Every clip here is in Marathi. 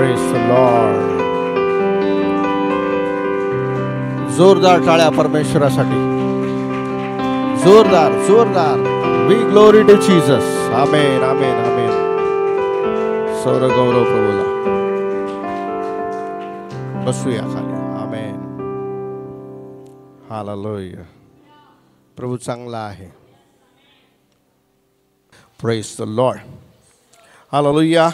Praise the Lord. जोरदार टाळ्या परमेश्वरासाठी. जोरदार जोरदार. We glory to Jesus. आमेन आमेन आमेन. सर्व गौरव प्रभूला. बसूया खाली. आमेन. हालेलुया. प्रभू चांगला आहे. Praise the Lord. हालेलुया.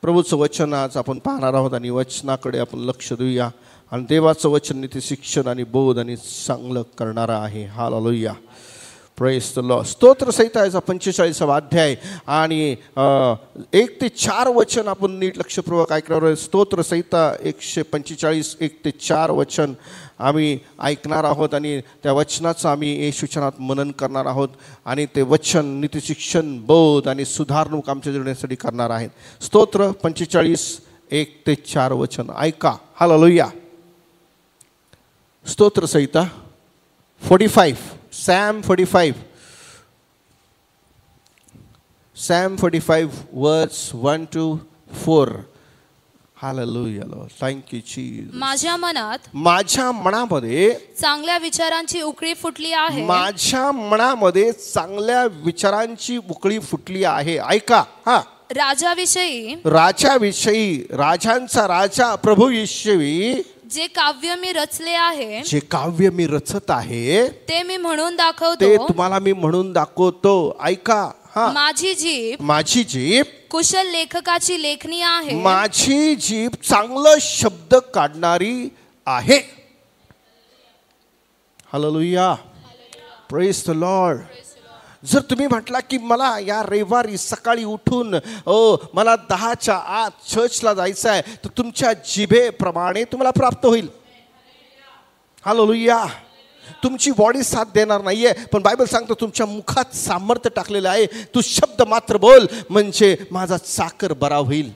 प्रभूचं वचन आज आपण पाहणार आहोत आणि वचनाकडे आपण लक्ष देऊया आणि देवाचं वचन नीती शिक्षण आणि बोध आणि चांगलं करणारा आहे. हालेलुया. Praise the Lord. स्तोत्र संहिताचा 45वा अध्याय आणि 1 ते 4 वचन आपण नीट लक्षपूर्वक ऐकणार आहोत. स्तोत्र संहिता 145 1 ते 4 वचन आम्ही ऐकणार आहोत आणि त्या वचनाचं आम्ही येशूचनात मनन करणार आहोत आणि ते वचन नीती शिक्षण बोध आणि सुधारणूक आमच्या जीवनासाठी करणार आहेत. स्तोत्र 45 1 ते 4 वचन ऐका. हालेलुया. स्तोत्र संहिता 45 Psalm 45 verse 1 to 4. Hallelujah Lord. Thank you Jesus. माझ्या मनामध्ये चांगल्या विचारांची उकळी फुटली आहे. माझ्या मनामध्ये चांगल्या विचारांची उकळी फुटली आहे. ऐका. हा. राजाविषयी राजांचा राजा प्रभू येशूवी जे काव्य मी रचत आहे ते मी म्हणून दाखवतो. ते तुम्हाला मी म्हणून दाखवतो. ऐका. हा. माझी जीभ कुशल लेखकाची लेखणी आहे. माझी जीभ चांगलं शब्द काढणारी आहे. हालेलुया. Praise the Lord. जर तुम्ही म्हटला की मला या रविवारी सकाळी उठून मला 10च्या आत चर्चला जायचं आहे तर तुमच्या जिभेप्रमाणे तुम्हाला प्राप्त होईल. हालेलुया. तुमची बॉडी साथ देणार नाहीये पण बायबल सांगतो तुमच्या मुखात सामर्थ्य टाकलेलं आहे. तू शब्द मात्र बोल म्हणजे माझा साखर बरा होईल.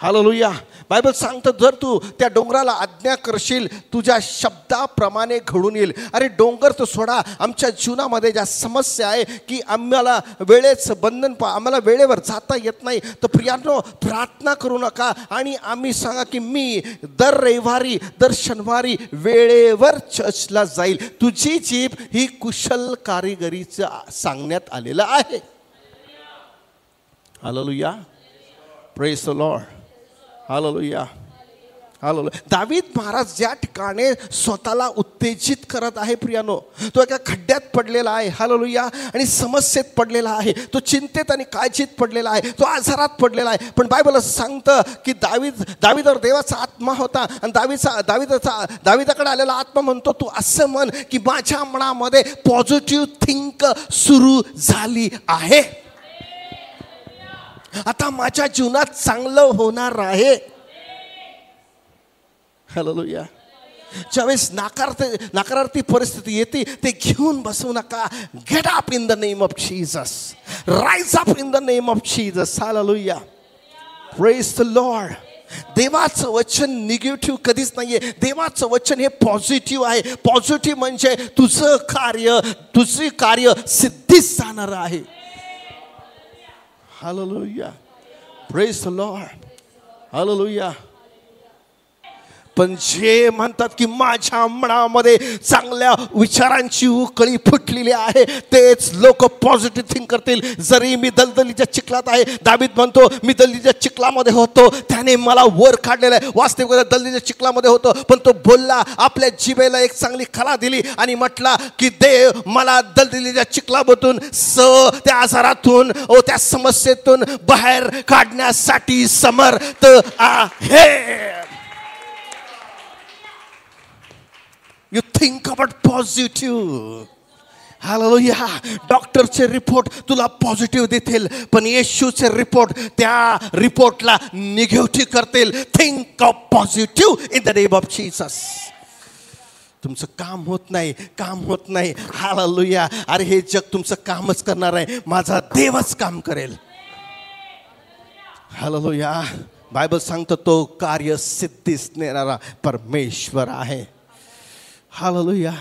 हालेलुया. बायबल सांगतं जर तू त्या डोंगराला आज्ञा करशील तुझ्या शब्दाप्रमाणे घडून येईल. अरे डोंगर तर सोडा, आमच्या जीवनामध्ये ज्या समस्या आहे की आम्हाला वेळेचं बंधन आम्हाला वेळेवर जाता येत नाही तर प्रियांनो प्रार्थना करू नका आणि आम्ही सांगा की मी दर रविवारी दर शनिवारी वेळेवर चर्चला जाईल. तुझी जीभ ही कुशल कारिगिरीचं सांगण्यात आलेलं आहे. Hallelujah. Praise the lord. Hallelujah. Hallelujah. दावीद महाराज ज्या ठिकाणी स्वतःला उत्तेजित करत आहे प्रियानो, तो एका खड्ड्यात पडलेला आहे. हालेलुया. आणि समस्येत पडलेला आहे. तो चिंतेत आणि काळजीत पडलेला आहे. तो आजारात पडलेला आहे. पण बायबल असं सांगतं की दावीदावर देवाचा आत्मा होता आणि दावीदाकडे आलेला आत्मा म्हणतो तू असं म्हण की माझ्या मनामध्ये पॉझिटिव्ह थिंक सुरू झाली आहे. आता माझ्या जीवनात चांगलं होणार आहे. हालेलुया. ज्यावेळेस नकारार्थी परिस्थिती येते ते घेऊन बसू नका. Get up in the name of Jesus. Rise up in the name of Jesus. Hallelujah. Praise the Lord. देवाचं वचन निगेटिव्ह कधीच नाहीये. देवाचं वचन हे पॉझिटिव्ह आहे. पॉझिटिव्ह म्हणजे तुझं कार्य सिद्धीस जाणार आहे. Hallelujah. Praise the Lord. Hallelujah. पण जे म्हणतात की माझ्या मनामध्ये चांगल्या विचारांची उकळी फुटलेली आहे तेच लोक पॉझिटिव्ह थिंक करतील. जरी मी दलदलीच्या चिखलात आहे, दावीद म्हणतो मी दलदलीच्या चिखलामध्ये होतो त्याने मला वर काढलेलं आहे. वास्तविक दलदलीच्या चिखलामध्ये होतो पण तो बोलला, आपल्या जिभेला एक चांगली खला दिली आणि म्हटला की देव मला दलदलीच्या चिखलामधून त्या आजारातून त्या समस्येतून बाहेर काढण्यासाठी समर्थ आहे. You think about positive. Hallelujah. डॉक्टरचे रिपोर्ट तुला पॉझिटिव्ह देतील पण येशूचे रिपोर्ट त्या रिपोर्टला निगेटिव्ह करतील. Think of positive in the name of Jesus. तुमचं काम होत नाही. हालेलुया. अरे हे जग तुमचं कामच करणार आहे. माझा देवच काम करेल. हालेलुया. बायबल सांगतो तो कार्य सिद्धीस नेणारा परमेश्वर आहे. हालेलुया.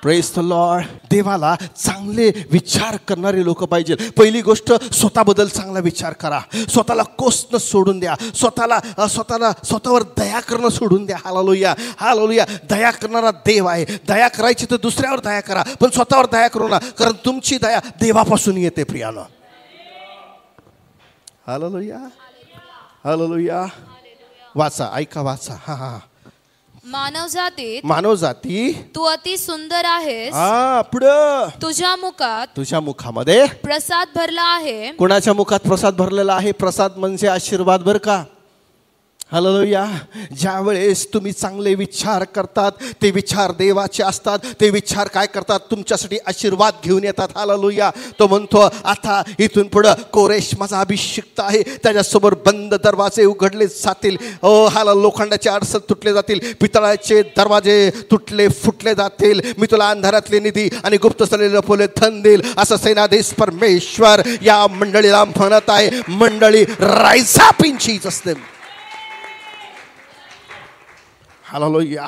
Praise the Lord. देवाला चांगले विचार करणारे लोक पाहिजे. पहिली गोष्ट, स्वतःबद्दल चांगला विचार करा. स्वतःला कोसणं सोडून द्या. स्वतःवर दया करणं सोडून द्या. Hallelujah, hallelujah. दया करणारा देव आहे. दया करायची तर दुसऱ्यावर दया करा, पण स्वतःवर दया करू नका, कारण तुमची दया देवापासून येते प्रियानं. Hallelujah, hallelujah. वाचा, ऐका, वाचा. हा. मानव जाती तू अति सुंदर आहेस. पुढं. तुझ्या मुखामध्ये प्रसाद भरला आहे. कोणाच्या मुखात प्रसाद भरलेला आहे? प्रसाद म्हणजे आशीर्वाद बर का. हालेलुया. ज्या वेळेस तुम्ही चांगले विचार करतात, ते विचार देवाचे असतात. ते विचार काय करतात? तुमच्यासाठी आशीर्वाद घेऊन येतात. हालेलुया. तो म्हणतो, आता इथून पुढं कोरेश माझा अभिषिक्त आहे, त्याच्यासमोर बंद दरवाजे उघडले जातील. लोखंडाचे आरसे तुटले जातील, पितळाचे दरवाजे तुटले फुटले जातील. मी तुला अंधारातले निधी आणि गुप्त स्थळी लपवले धन देईल, असं सेनाधीश परमेश्वर या मंडळीला म्हणत आहे. मंडळी rise up in Jesus name. Hallelujah,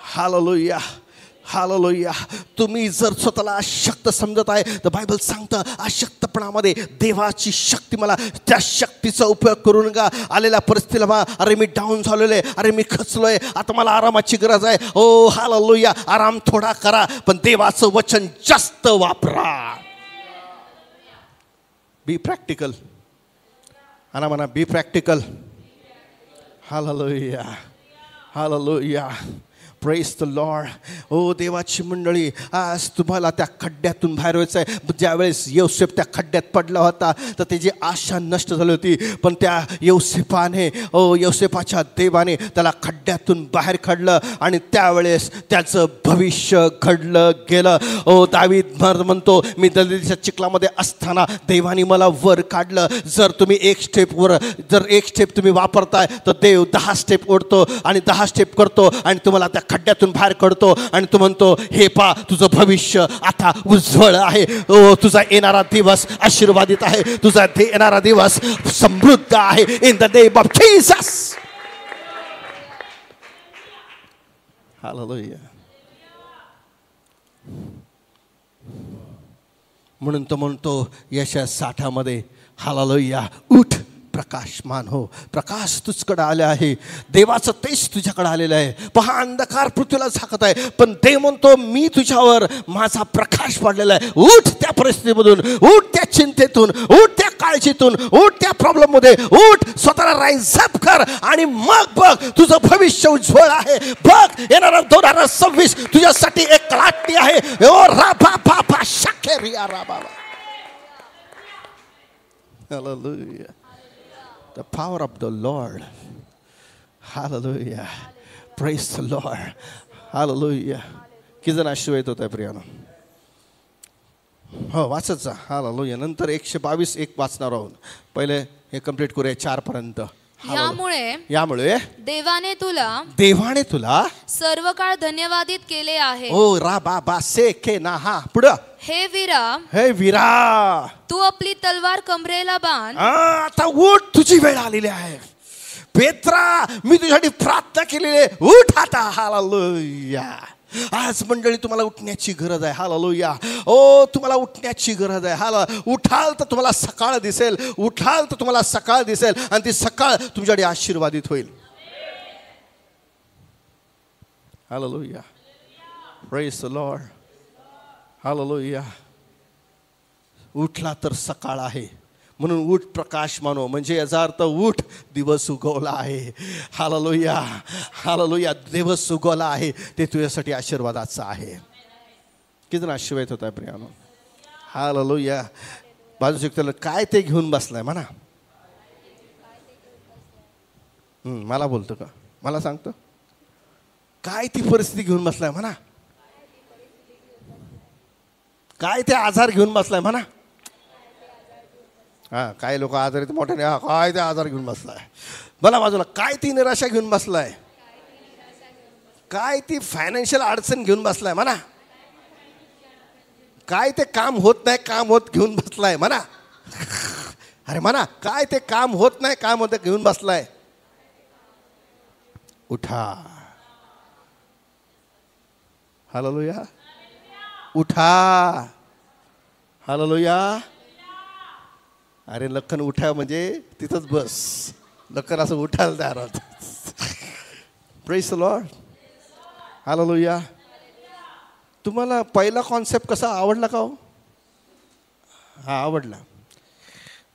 hallelujah, hallelujah. तुम्ही जर स्वतःला अशक्त समजत आहे तर बायबल सांगतं, अशक्तपणामध्ये देवाची शक्ती, मला त्या शक्तीचा उपयोग करून का आलेल्या परिस्थितीला, अरे मी डाऊन झालेलो आहे, अरे मी खचलोय, आता मला आरामाची गरज आहे. ओ हालेलुया. आराम थोडा करा, पण देवाचं वचन जास्त वापरा. Be practical. म्हणा be practical. Hallelujah, hallelujah. Praise the lord. ओ देवाची मंडळी, आज तुम्हाला त्या खड्ड्यातून बाहेर व्हायचं आहे. ज्यावेळेस योसेफ त्या खड्ड्यात पडला होता तर त्याची आशा नष्ट झाली होती, पण त्या योसेफाच्या देवाने त्याला खड्ड्यातून बाहेर काढलं आणि त्यावेळेस त्याचं भविष्य घडलं गेलं. दावीद म्हणतो, मी दलितीच्या चिखलामध्ये असताना देवाने मला वर काढलं. जर तुम्ही एक स्टेप तुम्ही वापरताय तर देव 10 स्टेप ओढतो आणि 10 स्टेप करतो आणि तुम्हाला त्या खड्ड्यातून बाहेर काढतो. आणि तू म्हणतो, हे पा, तुझं भविष्य आता उज्ज्वल आहे. तुझा येणारा दिवस आशीर्वादित आहे. तुझा येणारा दिवस समृद्ध आहे. In the name of Jesus. Hallelujah. म्हणून तो म्हणतो यशाया 60 मध्ये, हालेलुया, उठ प्रकाशमान हो, प्रकाश तुझकडे आले आहे. देवाचं तेज तुझ्याकडे आलेलं आहे. पहा, अंधकार पृथ्वीला झाकत आहे, पण देव म्हणतो, मी तुझ्यावर माझा प्रकाश पडलेला आहे. उठ त्या परिस्थितीमधून, उठ त्या चिंतेतून, उठ त्या काळजीतून, उठ त्या प्रॉब्लेम मध्ये, उठ, स्वतःला राईज अप कर आणि मग बघ, तुझं भविष्य उज्ज्वल आहे. बघ, येणारा 2026 तुझ्यासाठी एक लाटणी आहे. ओ राबा बाबा शाखेरिया राबा. Hallelujah. The power of the Lord. Hallelujah. Praise the Lord. Hallelujah. किती जण आशीर्वादित होत आहे प्रियानो? हो, वाचत जा. हालेलुया. नंतर 122 वाचणार आहोत. पहिले हे कंप्लीट करूया 4 पर्यंत. यामुळे देवाने तुला सर्व काळ धन्यवादित केले आहे. ओ रा बा से के ना. हा, पुढं. हे वीरा, तू आपली तलवार कमरेला बांध. आता उठ, तुझी वेळ आलेली आहे. पेत्रा, मी तुझ्यासाठी प्रार्थना केलेली आहे, उठ आता. हालेलुया. आज मंडळी तुम्हाला उठण्याची गरज आहे. हालेलुया. ओ, तुम्हाला उठण्याची गरज आहे. उठाल तर तुम्हाला सकाळ दिसेल, उठाल तर तुम्हाला सकाळ दिसेल आणि ती सकाळ तुमच्याकडे आशीर्वादित होईल. Hallelujah. Praise the lord. Hallelujah. उठला तर सकाळ आहे, म्हणून उठ प्रकाश मानो, म्हणजे याचा अर्थ उठ, दिवस उगवला आहे. Hallelujah, hallelujah. दिवस उगवला आहे, ते तुझ्यासाठी आशीर्वादाचं आहे. किती आशीर्वाद होत आहे प्रियानो? हालेलुया. बाजू शिकताना काय ते घेऊन बसलाय म्हणा. मला बोलतो का? मला सांगतो, काय ती परिस्थिती घेऊन बसलाय म्हणा. काय ते आजार घेऊन बसलाय म्हणा. काही लोक आजारी मोठ्याने, काय ते आजार घेऊन बसलाय. मला बाजूला, काय ती निराशा घेऊन बसलाय. काय ती फायनान्शियल अडचण घेऊन बसलाय म्हणा. काय ते काम होत नाही, काम होत घेऊन बसलाय म्हणा. अरे म्हणा, काय ते काम होत नाही, काम होत घेऊन बसलाय. उठा. हालेलुया. उठा. हालेलुया. अरे लखन उठा म्हणजे तिथंच बस. लखन असं उठायला तयार होत. Praise the lord. हालेलुया. तुम्हाला पहिला कॉन्सेप्ट कसा आवडला का हो? हा आवडला.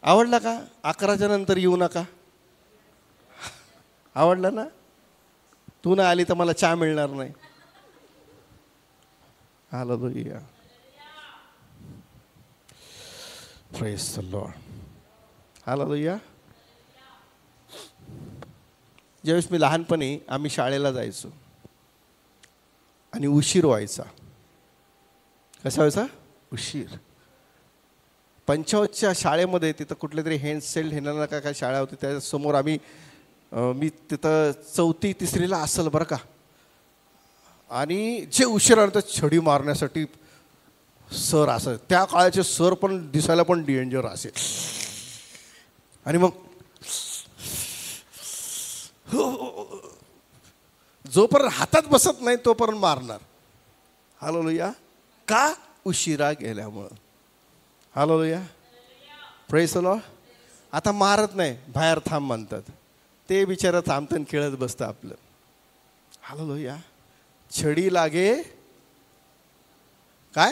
आवडला का? 11च्या नंतर येऊ नका. आवडला ना? तू ना आली तर मला चहा मिळणार नाही. Hallelujah. Praise the lord. Hallelujah. ज्यावेळेस मी लहानपणी आम्ही शाळेला जायचो आणि उशीर व्हायचा. कसा व्हायचा? उशीर. पंचावतच्या शाळेमध्ये तिथं कुठल्या तरी हेन्सेल्ड हेना का काय शाळा होती त्याच्यासमोर आम्ही मी तिथं 4थी 3रीला असेल बरं का. आणि जे उशिरा तर छडी मारण्यासाठी सर असं. त्या काळाचे सर पण दिसायला पण डेंजर असेल. आणि मग जोपर्यंत हातात बसत नाही तोपर्यंत मारणार. हालेलुया. का? उशिरा गेल्यामुळं. हालेलुया. Praise the Lord. आता मारत नाही, बाहेर थांब म्हणतात. ते बिचारा थांबतं खेळत बसतं आपलं. हालेलुया. छडी लागे काय?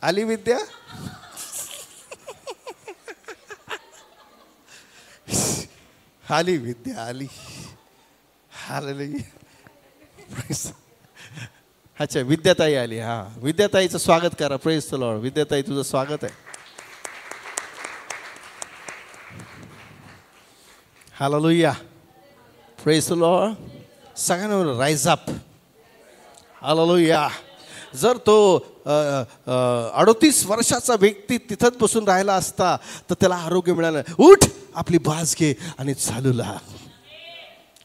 आली विद्या. आली विद्या आली. हालेलुया. अच्छा विद्याताई आली. हा विद्याताईचं स्वागत करा. Praise the Lord. विद्याताई तुझं स्वागत आहे. हालेलुया. Praise the Lord. सगळ्यांना राईज अप. हालेलुया. जर तो 38 वर्षाचा व्यक्ती तिथंच बसून राहिला असता तर त्याला आरोग्य मिळालं. उठ आपली बाज घे आणि चालू लाग.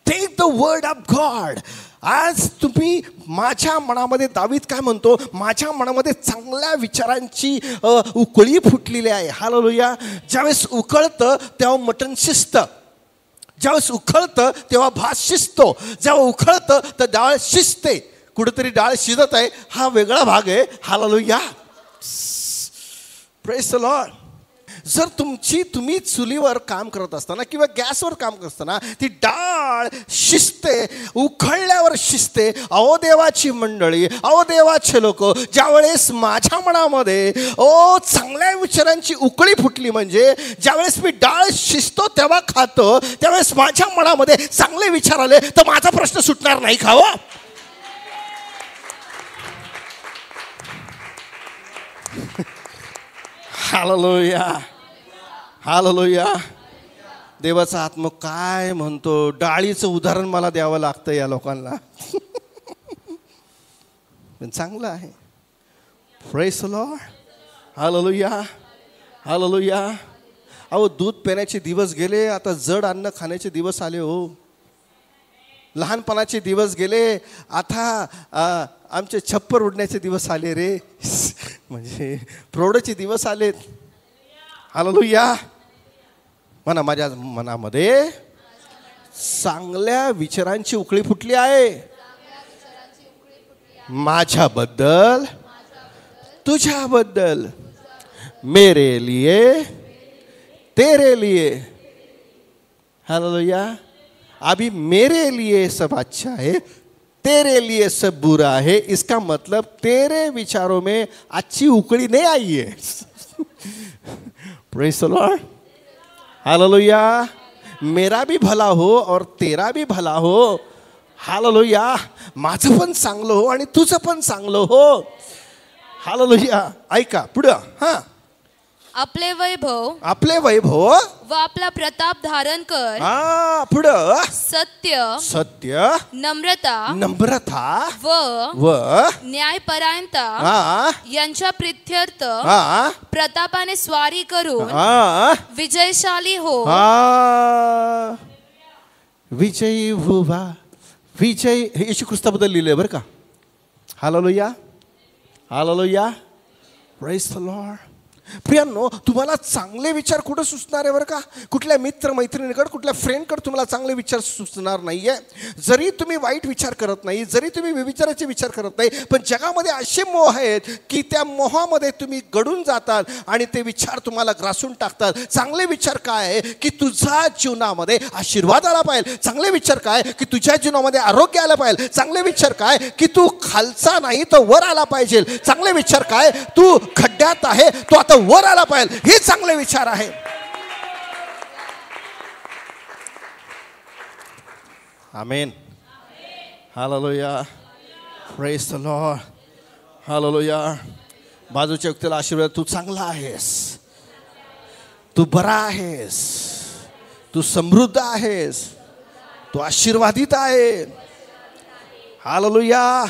Take the word of God. आज तुम्ही माझ्या मनामध्ये, दावीद काय म्हणतो, माझ्या मनामध्ये चांगल्या विचारांची उकळी फुटलेली आहे. हालेलुया. ज्यावेळेस उकळतं तेव्हा मटण शिजतं. ज्यावेळेस उकळतं तेव्हा भात शिजतो. जेव्हा उकळतं तर डाळ शिजते. कुठेतरी डाळ शिजत आहे हा वेगळा भाग आहे. हालेलुया. Praise the Lord. जर तुम्ही चुलीवर काम करत असताना किंवा गॅसवर काम करत असताना ती डाळ शिजते, उकळल्यावर शिजते. अहो देवाची मंडळी, अहो देवाचे लोक, ज्यावेळेस माझ्या मनामध्ये चांगल्या विचारांची उकळी फुटली, म्हणजे ज्यावेळेस मी डाळ शिजतो तेव्हा खातो, त्यावेळेस माझ्या मनामध्ये चांगले विचार आले तर माझा प्रश्न सुटणार नाही का हो? हालेलुया. हालेलुया. देवाचा आत्मा काय म्हणतो? डाळीचं उदाहरण मला द्यावं लागतं या लोकांना. पण चांगलं आहे. Praise the lord. Hallelujah. Hallelujah. अहो दूध पिण्याचे दिवस गेले, आता जड अन्न खाण्याचे दिवस आले हो. लहानपणाचे दिवस गेले, आता आमचे छप्पर उडण्याचे दिवस आले रे. म्हणजे प्रौढचे दिवस आलेत. हालेलुया. म्हणा माझ्या मनामध्ये चांगल्या विचारांची उकळी फुटली आहे. माझ्याबद्दल, तुझ्याबद्दल, मेरे लिए, तेरे लिए. हालेलुया. अभी मेरे लिए सब अच्छा है, तेरे लिए सब बुरा है. इसका मतलब तेरे विचारों में अच्छी उकड़ी नहीं आई है. Praise the lord. हालेलुया. मेरा भी भला हो और तेरा भी भला हो. हालेलुया. माझं पण चांगलं हो आणि तुझं पण चांगलं हो. हालेलुया. ऐका पुढं. हां. आपले वैभव, आपले वैभव व आपला प्रताप धारण कर. पुढं. सत्य, सत्य, नम्रता, नम्रता व न्यायपरायणता यांच्या प्रित्यर्थ प्रतापाने स्वारी करून विजयशाली हो. विजयी व्हा. विजय हे येशू ख्रिस्ताबद्दल लिहिलंय बरं का. Hallelujah. Hallelujah. Praise the lord. प्रियांनो, तुम्हाला चांगले विचार कुठं सुचणार आहे बरं का? कुठल्या मित्र मैत्रिणीकडे, कुठल्या फ्रेंडकडे तुम्हाला चांगले विचार सुचणार नाही आहे. जरी तुम्ही वाईट विचार करत नाही, जरी तुम्ही व्यभिचाराचे विचार करत नाही, पण जगामध्ये असे मोह आहेत की त्या मोहामध्ये तुम्ही गडून जातात आणि ते विचार तुम्हाला ग्रासून टाकतात. चांगले विचार काय आहे की तुझ्या जीवनामध्ये आशीर्वाद आला पाहिजे. चांगले विचार काय की तुझ्या जीवनामध्ये आरोग्य आलं पाहिजे. चांगले विचार काय की तू खालचा नाही तर वर आला पाहिजे. चांगले विचार काय तू खड्ड्यात आहे तो आता वर आला पाहिजे. हे चांगले विचार आहे. Amen. Hallelujah. Praise the lord. Hallelujah. बाजूच्या व्यक्तीला आशीर्वाद, तू चांगला आहेस, तू बरा आहेस, तू समृद्ध आहेस, तू आशीर्वादित आहे. हालेलुया.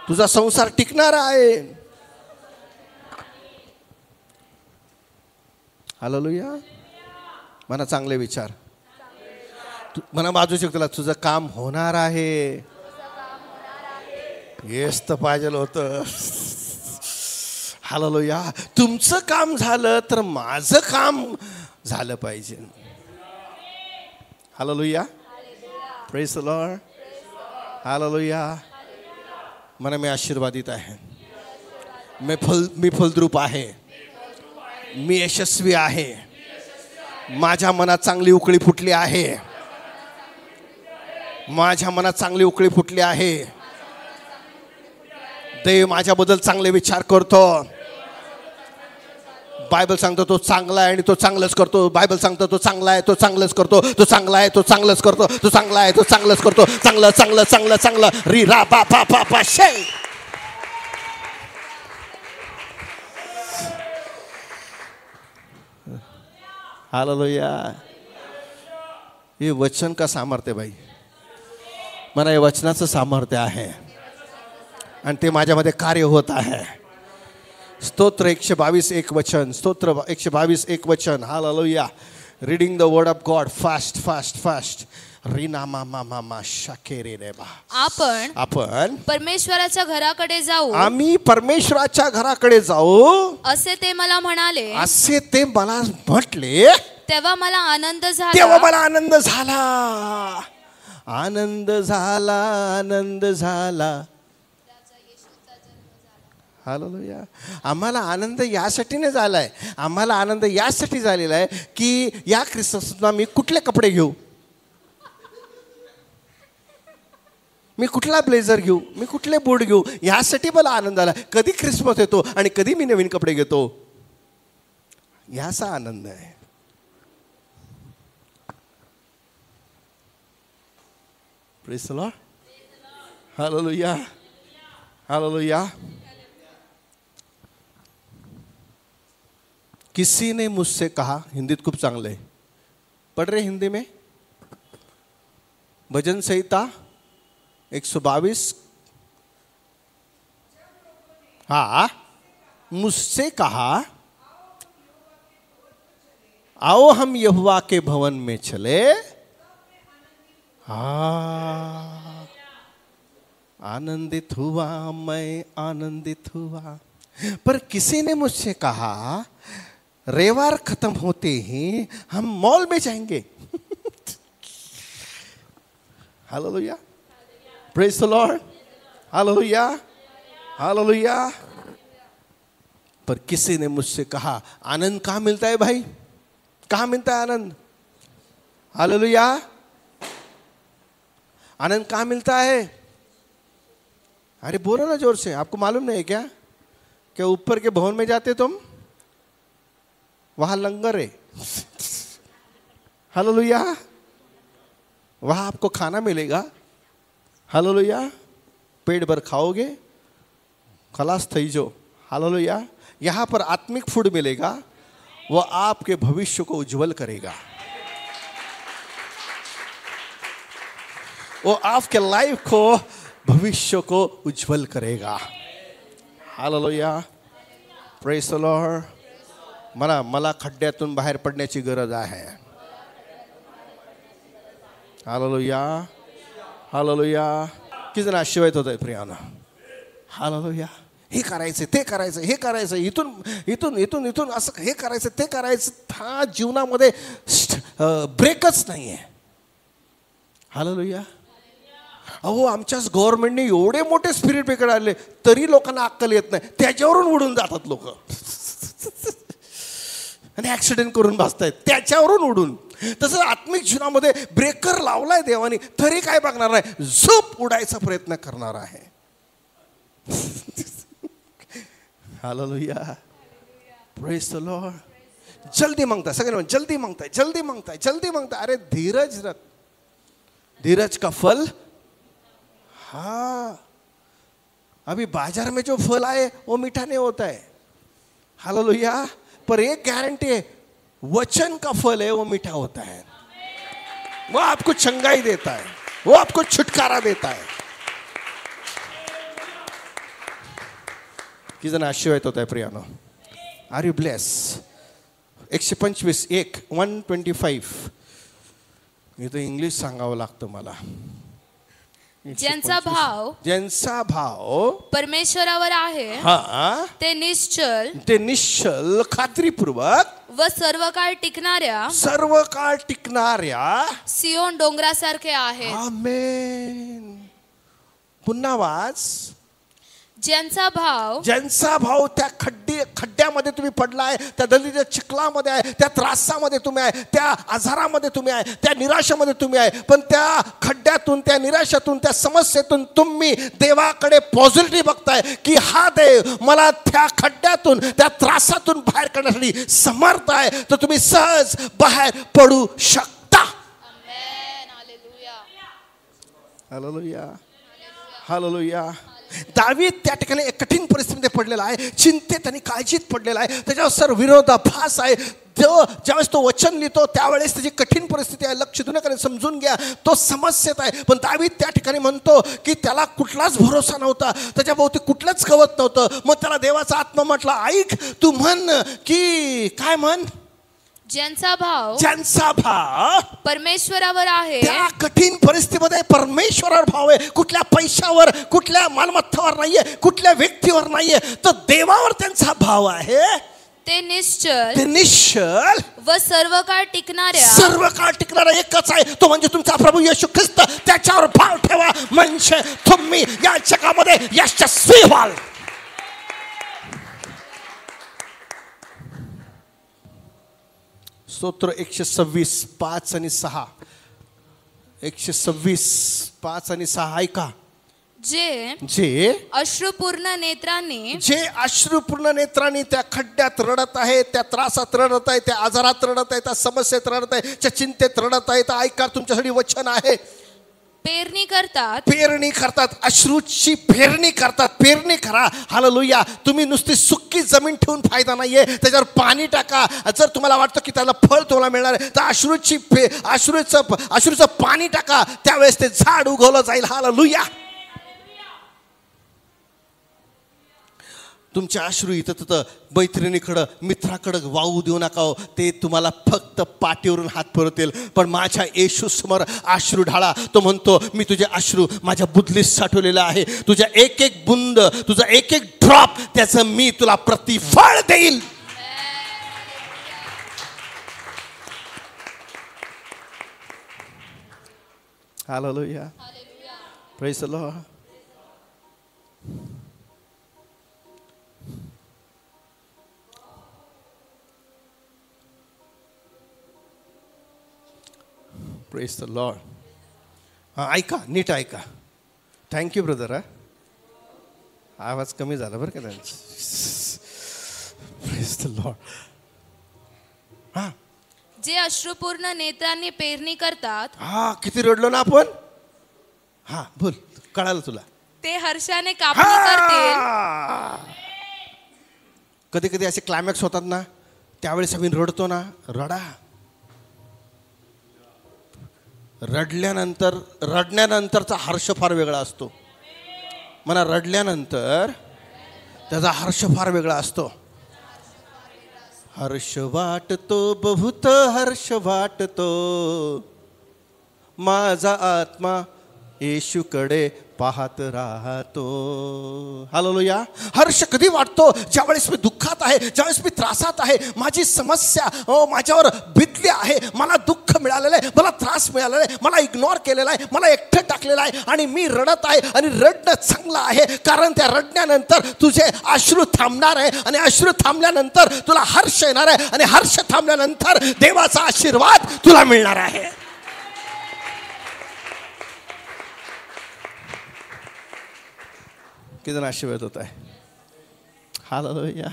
तुझा संसार टिकणार आहे. हालेलुया. म्हणा चांगले विचार. म्हणा बाजूच्या व्यक्तीला, तुझं काम होणार आहे. हेच तर पाहिजे होतं. हालेलुया. तुमचं काम झालं तर माझं काम झालं पाहिजे. Hallelujah. Praise the lord. Hallelujah. म्हणा मी आशीर्वादित आहे, मी फलद्रूप आहे, मी यशस्वी आहे, माझ्या मनात चांगली उकळी फुटली आहे, माझ्या मनात चांगली उकळी फुटली आहे. देव माझ्याबद्दल चांगले विचार करतो. बायबल सांगतो तो चांगला आहे आणि तो चांगलंच करतो. बायबल सांगतो तो चांगला आहे, तो चांगलंच करतो. तो चांगला आहे, तो चांगलंच करतो. तो चांगला आहे, तो चांगलंच करतो. चांगलं चांगलं चांगलं चांगलं. री रा बा पा पा पा शे. हालेलुया. हे वचन का सामर्थ्य भाई. मला हे वचनाचं सामर्थ्य आहे आणि ते माझ्यामध्ये कार्य होत आहे. स्तोत्र 122 एक वचन. स्तोत्र 122 एक वचन. Hallelujah. Reading the word of God fast fast fast. Reena मा मा मा मा शाकेरे रे बा. आपण परमेश्वराच्या घराकडे जाऊ. आम्ही परमेश्वराच्या घराकडे जाऊ असे ते मला म्हणाले. असे ते मला म्हटले. तेव्हा मला आनंद झाला. तेव्हा मला आनंद झाला. आनंद झाला. आनंद झाला. हालेलुया. आम्हाला आनंद यासाठी नाही झालाय. आम्हाला आनंद यासाठी झालेला आहे की या ख्रिसमसला मी कुठले कपडे घेऊ, मी कुठला ब्लेझर घेऊ, मी कुठले बूट घेऊ, यासाठी मला आनंद आला. कधी ख्रिसमस येतो आणि कधी मी नवीन कपडे घेतो, याचा आनंद आहे. Praise the lord. Hallelujah. Hallelujah. किसी ने मुझसे कहा, हिंदीत खूप चांगलं आहे, पढ़ रहे हिंदी में. भजन संहिता 122. हाँ, मुझसे कहा आओ हम यहोवा के भवन में चले. हाँ, आनंदित हुआ, मैं आनंदित हुआ. पर किसी ने मुझसे कहा रविवार खत्म होते ही हम मॉल में जाएंगे. Hallelujah. Praise the lord. Hallelujah. Hallelujah. पर किसी ने मुझसे कहा, आनंद कहाँ मिलता है भाई, कहाँ मिलता है आनंद. हालेलुया. आनंद कहाँ मिलता है. अरे बोलो ना जोर से. आपको मालूम नहीं है क्या ऊपर के भवन में जाते तुम, वहां लंगर है. हालेलुया. वहां आपको खाना मिलेगा. हालेलुया. पेट भर खाओगे, खलास थई जो. हालेलुया. यहाँ पर आत्मिक फूड मिलेगा, वो आपके भविष्य को उज्जवल करेगा, वो आपके लाइफ को, भविष्य को उज्जवल करेगा. हालेलुया. Praise the Lord. मला खड्ड्यातून बाहेर पडण्याची गरज आहे. हालेलुया. हालेलुया. किती जण आशीर्वादित होत आहे प्रियानं. हालेलुया. हे करायचं, ते करायचं, हे करायचं, इथून इथून इथून इथून असं हे करायचं, ते करायचं. हा जीवनामध्ये ब्रेकच नाही आहे. हालेलुया. अहो, आमच्याच गव्हर्नमेंटने एवढे मोठे स्पिरिट ब्रेकर आले तरी लोकांना अक्कल येत नाही. त्याच्यावरून उडून जातात लोक आणि ॲक्सिडेंट करून बसतायत त्याच्यावरून उडून. तसं आत्मिक जीवनामध्ये ब्रेकर लावलाय देवाने तरी काय बघणार आहे, झोप उडायचा प्रयत्न करणार आहे. हालेलुया. Praise the Lord. जल्दी मांगताय, सगळे जल्दी मांगताय, जल्दी मांगताय, जल्दी मांगताय. अरे धीरज रख, धीरज का फल. हाँ, अभी बाजार में जो फल आए वो मीठा नहीं होता है. हालेलुया. पर एक गारंटी है, वचन का फल है वो मीठा होता है. वो आपको चंगाई देता है, वो आपको छुटकारा देता है. किती जण आशीर्वादित होत आहे प्रियानो. Are you bless. 125 125. मी तर इंग्लिश सांगावं लागतं मला. ज्यांचा भाव परमेश्वरावर आहे, हा, ते निश्चल खात्रीपूर्वक व सर्व काळ टिकणाऱ्या सियोन डोंगरासारखे आहे. आमेन. पुन्हा वाच. ज्यांचा भाव त्या खड्ड्यामध्ये तुम्ही पडलाय, त्या दलित चिखलामध्ये आहे, त्या त्रासामध्ये तुम्ही आहे, त्या आजारामध्ये तुम्ही आहे, त्या निराशामध्ये तुम्ही आहे. पण त्या खड्ड्यातून, त्या निराशातून, त्या समस्येतून तुम्ही देवाकडे पॉझिटिव्ह बघताय की हा देव मला त्या खड्ड्यातून, त्या त्रासातून बाहेर काढण्यासाठी समर्थ आहे. तर तुम्ही सहज बाहेर पडू शकता. हालेलुया. हालेलुया. दावीद त्या ठिकाणी एक कठीण परिस्थितीमध्ये पडलेला आहे, चिंतेत आणि काळजीत पडलेला आहे. त्याच्यावर सर विरोधाभास आहे. ज्यावेळेस तो वचन लिहितो त्यावेळेस त्याची कठीण परिस्थिती आहे. लक्ष देऊन समजून घ्या, तो समस्येत आहे. पण दावीद त्या ठिकाणी म्हणतो की त्याला कुठलाच भरोसा नव्हता, त्याच्या भोवती कुठलंच कवच नव्हतं. मग त्याला देवाचा आत्मा म्हटला, ऐक, तू म्हण की काय म्हण, ज्यांचा भाव परमेश्वरावर आहे. त्या कठीण परिस्थितीमध्ये परमेश्वरावर भाव आहे. कुठल्या पैशावर, कुठल्या मालमत्तावर नाहीये, कुठल्या व्यक्तीवर नाहीये, तर देवावर त्यांचा भाव आहे. ते निश्चल व सर्व काळ टिकणारा एकच आहे, तो म्हणजे तुमचा प्रभू येशू ख्रिस्त. त्याच्यावर भाव ठेवा म्हणजे तुम्ही या जगामध्ये यशस्वी व्हाल. स्तोत्र 126 5 आणि 6. 126 5 आणि 6 ऐका. जे अश्रुपूर्ण नेत्रांनी त्या खड्ड्यात रडत आहे, त्या त्रासात रडत आहे, त्या आजारात रडत आहे, त्या समस्येत रडत आहे, त्या चिंतेत रडत आहे, तर ऐका, तुमच्यासाठी वचन आहे. पेरणी करतात, अश्रूची पेरणी करतात. पेरणी करा. हालेलुया. तुम्ही नुसती सुक्की जमीन ठेवून फायदा नाहीये, त्याच्यावर पाणी टाका. जर तुम्हाला वाटतं की त्याला फळ तुम्हाला मिळणार आहे, तर अश्रूचं पाणी टाका. त्यावेळेस ते झाड उगवलं जाईल. हालेलुया. तुमच्या अश्रू इथं तिथं मैत्रिणीकडं, मित्राकडं वाहू देऊ नका. ते तुम्हाला फक्त पाठीवरून हात फिरवतील. पण माझ्या येशू समोर अश्रू ढाळा. तो म्हणतो, मी तुझे अश्रू माझ्या बुदलीत साठवलेला आहे. तुझ्या एक एक बुंद, तुझा एक एक ड्रॉप, त्याचं मी तुला प्रतिफळ देईल. Hallelujah. Praise the Lord. Praise the Lord. हां, ऐका, नीट ऐका. Thank you brother. आवाज कमी झाला बरं का त्यांचं. Praise the Lord. हां, जे अश्रुपूर्ण नेत्रांनी पेरणी करतात. हा, किती रडलो ना आपण. हा, बोल, कळालं तुला. ते हर्षाने कापणी करतील. कधी कधी असे क्लायमॅक्स होतात ना, त्यावेळेस आम्ही रडतो ना. रडा. रडल्यानंतरचा हर्ष फार वेगळा असतो. म्हणा, रडल्यानंतर त्याचा हर्ष फार वेगळा असतो. हर्ष वाटतो, बहुत हर्ष वाटतो, माझा आत्मा येशूकडे पाहत राहतो. हालेलुया. हर्ष कधी वाटतो? ज्यावेळेस मी दुःखात आहे, ज्यावेळेस मी त्रासात आहे, माझी समस्या माझ्यावर बितली आहे, मला दुःख मिळालेलं आहे, मला त्रास मिळालेला आहे, मला इग्नोर केलेला आहे, मला एकटं टाकलेलं आहे आणि मी रडत आहे. आणि रडणं चांगलं आहे, कारण त्या रडण्यानंतर तुझे अश्रू थांबणार आहे आणि अश्रू थांबल्यानंतर तुला हर्ष येणार आहे आणि हर्ष थांबल्यानंतर देवाचा आशीर्वाद तुला मिळणार आहे. किती आशीर्वाद होत आहे. Hallelujah.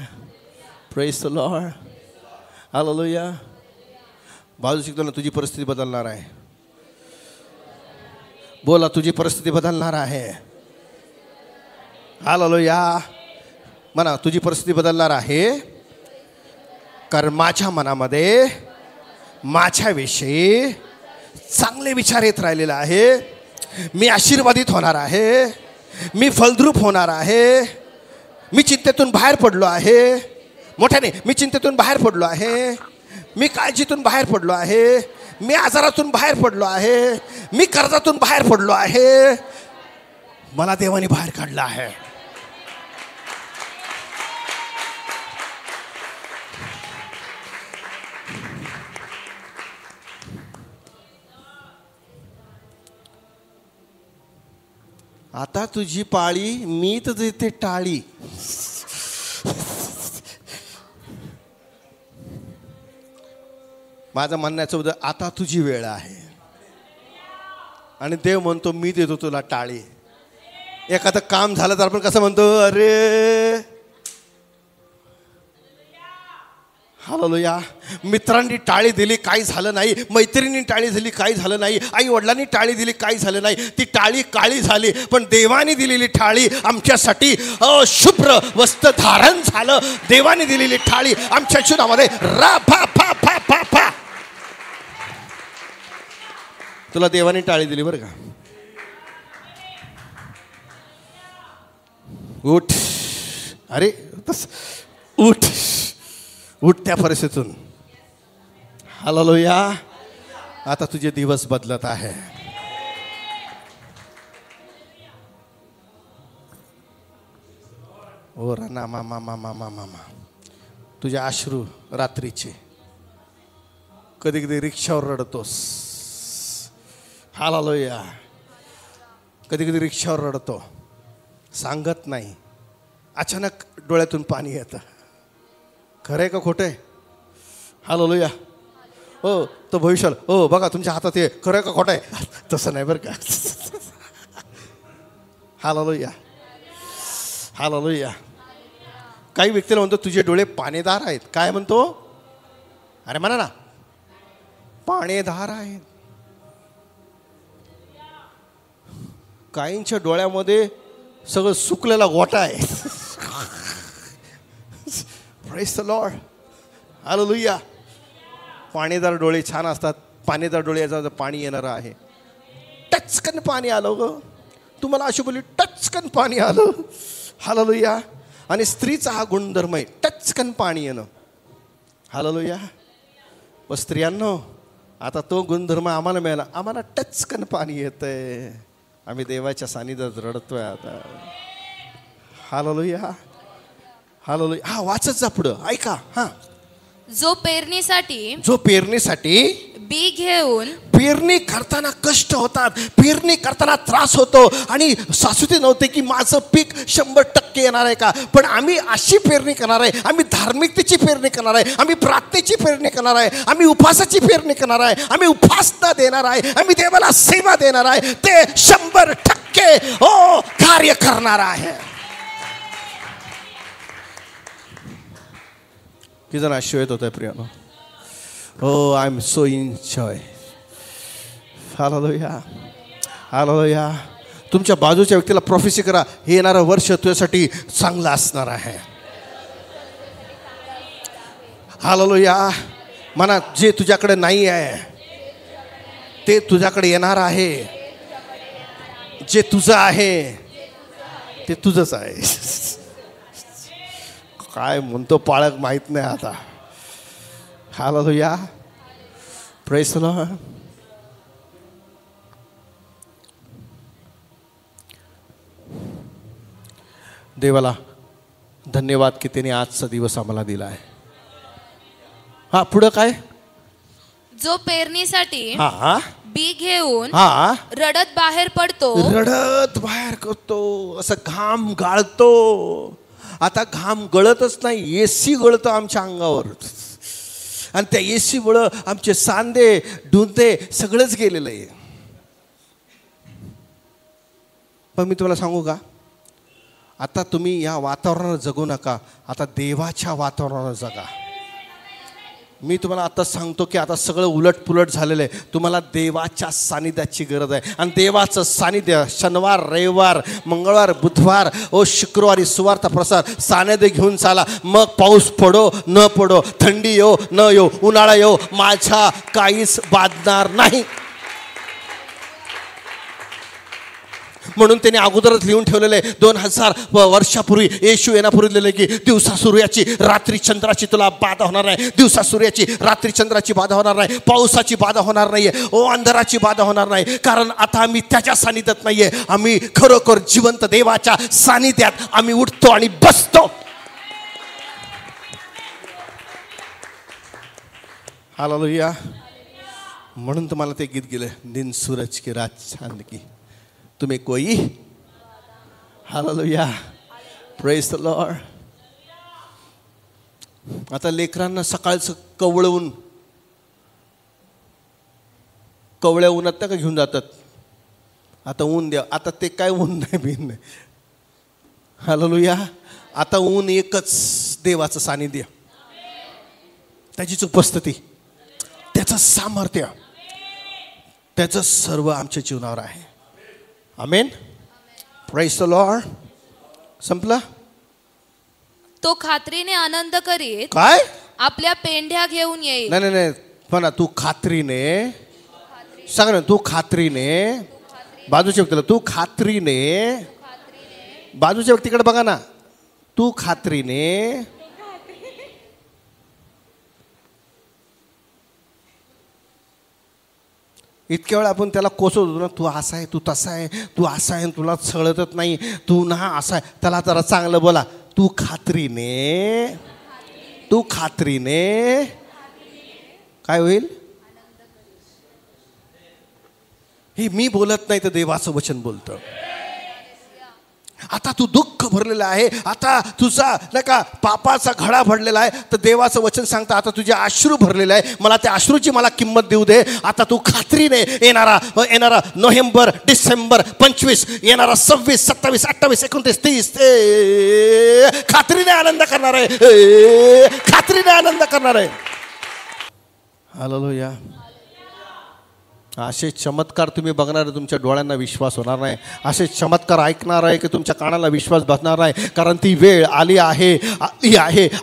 Praise the lord. Hallelujah. बाजू शिकतो ना, तुझी परिस्थिती बदलणार आहे. बोला, तुझी परिस्थिती बदलणार आहे. हालेलुया. म्हणा, तुझी परिस्थिती बदलणार आहे, कारण माझ्या मनामध्ये माझ्याविषयी चांगले विचार येत राहिलेले आहे. मी आशीर्वादित होणार आहे, मी फलद्रूप होणार आहे, मी चिंतेतून बाहेर पडलो आहे. मोठ्याने, मी चिंतेतून बाहेर पडलो आहे, मी काळजीतून बाहेर पडलो आहे, मी आजारातून बाहेर पडलो आहे, मी कर्जातून बाहेर पडलो आहे. मला देवाने बाहेर काढलं आहे. आता तुझी पाळी, मी तर देते टाळी. माझं म्हणण्याचं उद्या, आता तुझी वेळ आहे. आणि देव म्हणतो, मी देतो तुला टाळी. एखादं काम झालं तर आपण कसं म्हणतो, अरे हालेलुया. मित्रांनी टाळी दिली, काही झालं नाही. मैत्रिणींनी टाळी दिली, काही झालं नाही. आई वडिलांनी टाळी दिली, काही झालं नाही. ती टाळी काळी झाली, पण देवाने दिलेली टाळी आमच्यासाठी शुभ्र वस्त्र धारण झालं. देवाने दिलेली टाळी आमच्या जीवनामध्ये रा फा फा फा फा फा. तुला देवाने टाळी दिली बरं का. उठ. अरे उठ, उठ त्या परिस्थितीतून. हालेलुया. आता तुझे दिवस बदलत आहे. ओ रणा मामा मामा मामा मामा. तुझे अश्रू रात्रीचे, कधी कधी रिक्षावर रडतोस. हालेलुया. कधी कधी रिक्षावर रडतो, सांगत नाही, अचानक डोळ्यातून पाणी येतं. खरं आहे का खोटं आहे? हालेलुया. हो, तो भविष्याला, हो बघा तुमच्या हातात हे खरं आहे का खोटं आहे? तसं नाही बरं का. हालेलुया. हालेलुया. काही व्यक्तीला म्हणतो, तुझे डोळे पाणीदार आहेत. काय म्हणतो? अरे म्हणा ना, पाणीदार आहेत. काहींच्या डोळ्यामध्ये सगळं सुकलेला गोटा आहे. Praise the lord. हालेलुया. पाणीदार डोळे छान असतात. पाणीदार डोळे याचं पाणी येणारं आहे. टचकन पाणी आलं ग. तुम्हाला अशी बोलली, टचकन पाणी आलं. हालेलुया. आणि स्त्रीचा हा गुणधर्म आहे, टचकन पाणी येणं. हालेलुया. व स्त्रियांनो, आता तो गुणधर्म आम्हाला मिळाला. आम्हाला टचकन पाणी येतंय. आम्ही देवाच्या सानिध्यात रडतोय आता. हालेलुया. हालेलुया. हा, वाचत जा पुढं, ऐका. हा. जो पेरणीसाठी बी घेऊन, पेरणी करताना कष्ट होतात, पेरणी करताना त्रास होतो आणि शाश्वती नव्हते की माझं पीक 100% येणार आहे का. पण आम्ही अशी पेरणी करणार आहे, आम्ही धार्मिकतेची पेरणी करणार आहे, आम्ही प्रार्थनेची पेरणी करणार आहे, आम्ही उपवासाची पेरणी करणार आहे, आम्ही उपासना देणार आहे, आम्ही देवाला सेवा देणार आहे. ते 100% कार्य करणार आहे. किती जण आश्चर्य होत आहे प्रियानो. हो, I am so enjoy. Hallelujah. Hallelujah. तुमच्या बाजूच्या व्यक्तीला प्रोफेसी करा, हे येणारं वर्ष तुझ्यासाठी चांगलं असणार आहे. हालेलुया. म्हणा, जे तुझ्याकडे नाही आहे ते तुझ्याकडे येणार आहे. जे तुझं आहे ते तुझंच आहे. काय म्हणतो पाळक माहित नाही आता. हालेलुया. Praise the Lord. देवाला धन्यवाद की त्याने आजचा दिवस आम्हाला दिला आहे. हा पुढं काय? जो पेरणीसाठी हा बी घेऊन हा रडत बाहेर पडतो, रडत बाहेर करतो, असं घाम गाळतो. आता घाम गळतच नाही, एसी गळतं आमच्या अंगावर. आणि त्या एसी मुळे आमचे सांधे डुंते सगळंच गेलेलं आहे. पण मी तुम्हाला सांगू का, आता तुम्ही या वातावरणात जगू नका, आता देवाच्या वातावरणात जगा. मी तुम्हाला आता सांगतो की आता सगळं उलटपुलट झालेलं आहे. तुम्हाला देवाच्या सानिध्याची गरज आहे. आणि देवाचं सानिध्य शनिवार, रविवार, मंगळवार, बुधवार, शुक्रवारी सुवार्ता प्रसार सानिध्य घेऊन चाला. मग पाऊस पडो न पडो, थंडी येऊ न येऊ, उन्हाळा येऊ, माझ्या काहीच बाधणार नाही. म्हणून त्याने अगोदरच लिहून ठेवलेलं आहे, 2000 वर्षापूर्वी येशू येण्यापूर्वी लिहिलं की दिवसा सूर्याची रात्री चंद्राची तुला बाधा होणार नाही. दिवसा सूर्याची रात्री चंद्राची बाधा होणार नाही, पावसाची बाधा होणार नाहीये, अंधाराची बाधा होणार नाही. कारण आता आम्ही त्याच्या सानिध्यात नाहीये, आम्ही खरोखर जिवंत देवाच्या सानिध्यात आम्ही उठतो आणि बसतो. हालेलुया. म्हणून तुम्हाला ते गीत गेलं, दिन सूरज की रात चांद की तुम्ही कोई. हालेलुया. Praise the Lord. आता लेकरांना सकाळचं कवळ्या उन्हात का घेऊन जातात. आता ऊन द्या, आता ते काय ऊन नाही बिन नाही. हालेलुया. आता ऊन एकच, देवाचं सानिध्य, त्याचीच उपस्थिती, त्याचं सामर्थ्य, त्याचं सर्व आमच्या जीवनावर आहे. आमेन. Praise the lord. संपला. तो खात्रीने आनंद करीत काय? आपल्या पेंढ्या घेऊन येईल. नाही नाही म्हणा, तू खात्रीने सांग ना, तू खात्रीने. बाजूच्या व्यक्तीला तू खात्रीने, बाजूच्या व्यक्तीकडे बघा ना, तू खात्रीने. इतक्या वेळा आपण त्याला कोसवतो ना, तू असा आहे, तू तसा आहे, तू असा आहे, तुला सळतच नाही, तू ना असा आहे. त्याला जरा चांगलं बोला, तू खात्रीने, तू खात्रीने. काय होईल? हे मी बोलत नाही, तर देवाचं वचन बोलतं. आता तू दुःख भरलेलं आहे, आता तुझा नाही का पापाचा घडा भरलेला आहे, तर देवाचं वचन सांगतं आता तुझे अश्रू भरलेले आहे, मला त्या अश्रूची मला किंमत देऊ दे. आता तू खात्रीने येणारा नोव्हेंबर, डिसेंबर, 25, येणारा 26, 27, 28, 29, 30 खात्रीने आनंद करणार आहे, खात्रीने आनंद करणार आहे. हालेलुया. असे चमत्कार तुम्ही बघणार, तुमच्या डोळ्यांना विश्वास होणार नाही. असे चमत्कार ऐकणार आहे की तुमच्या कानाला विश्वास बसणार नाही. कारण ती वेळ आली आहे,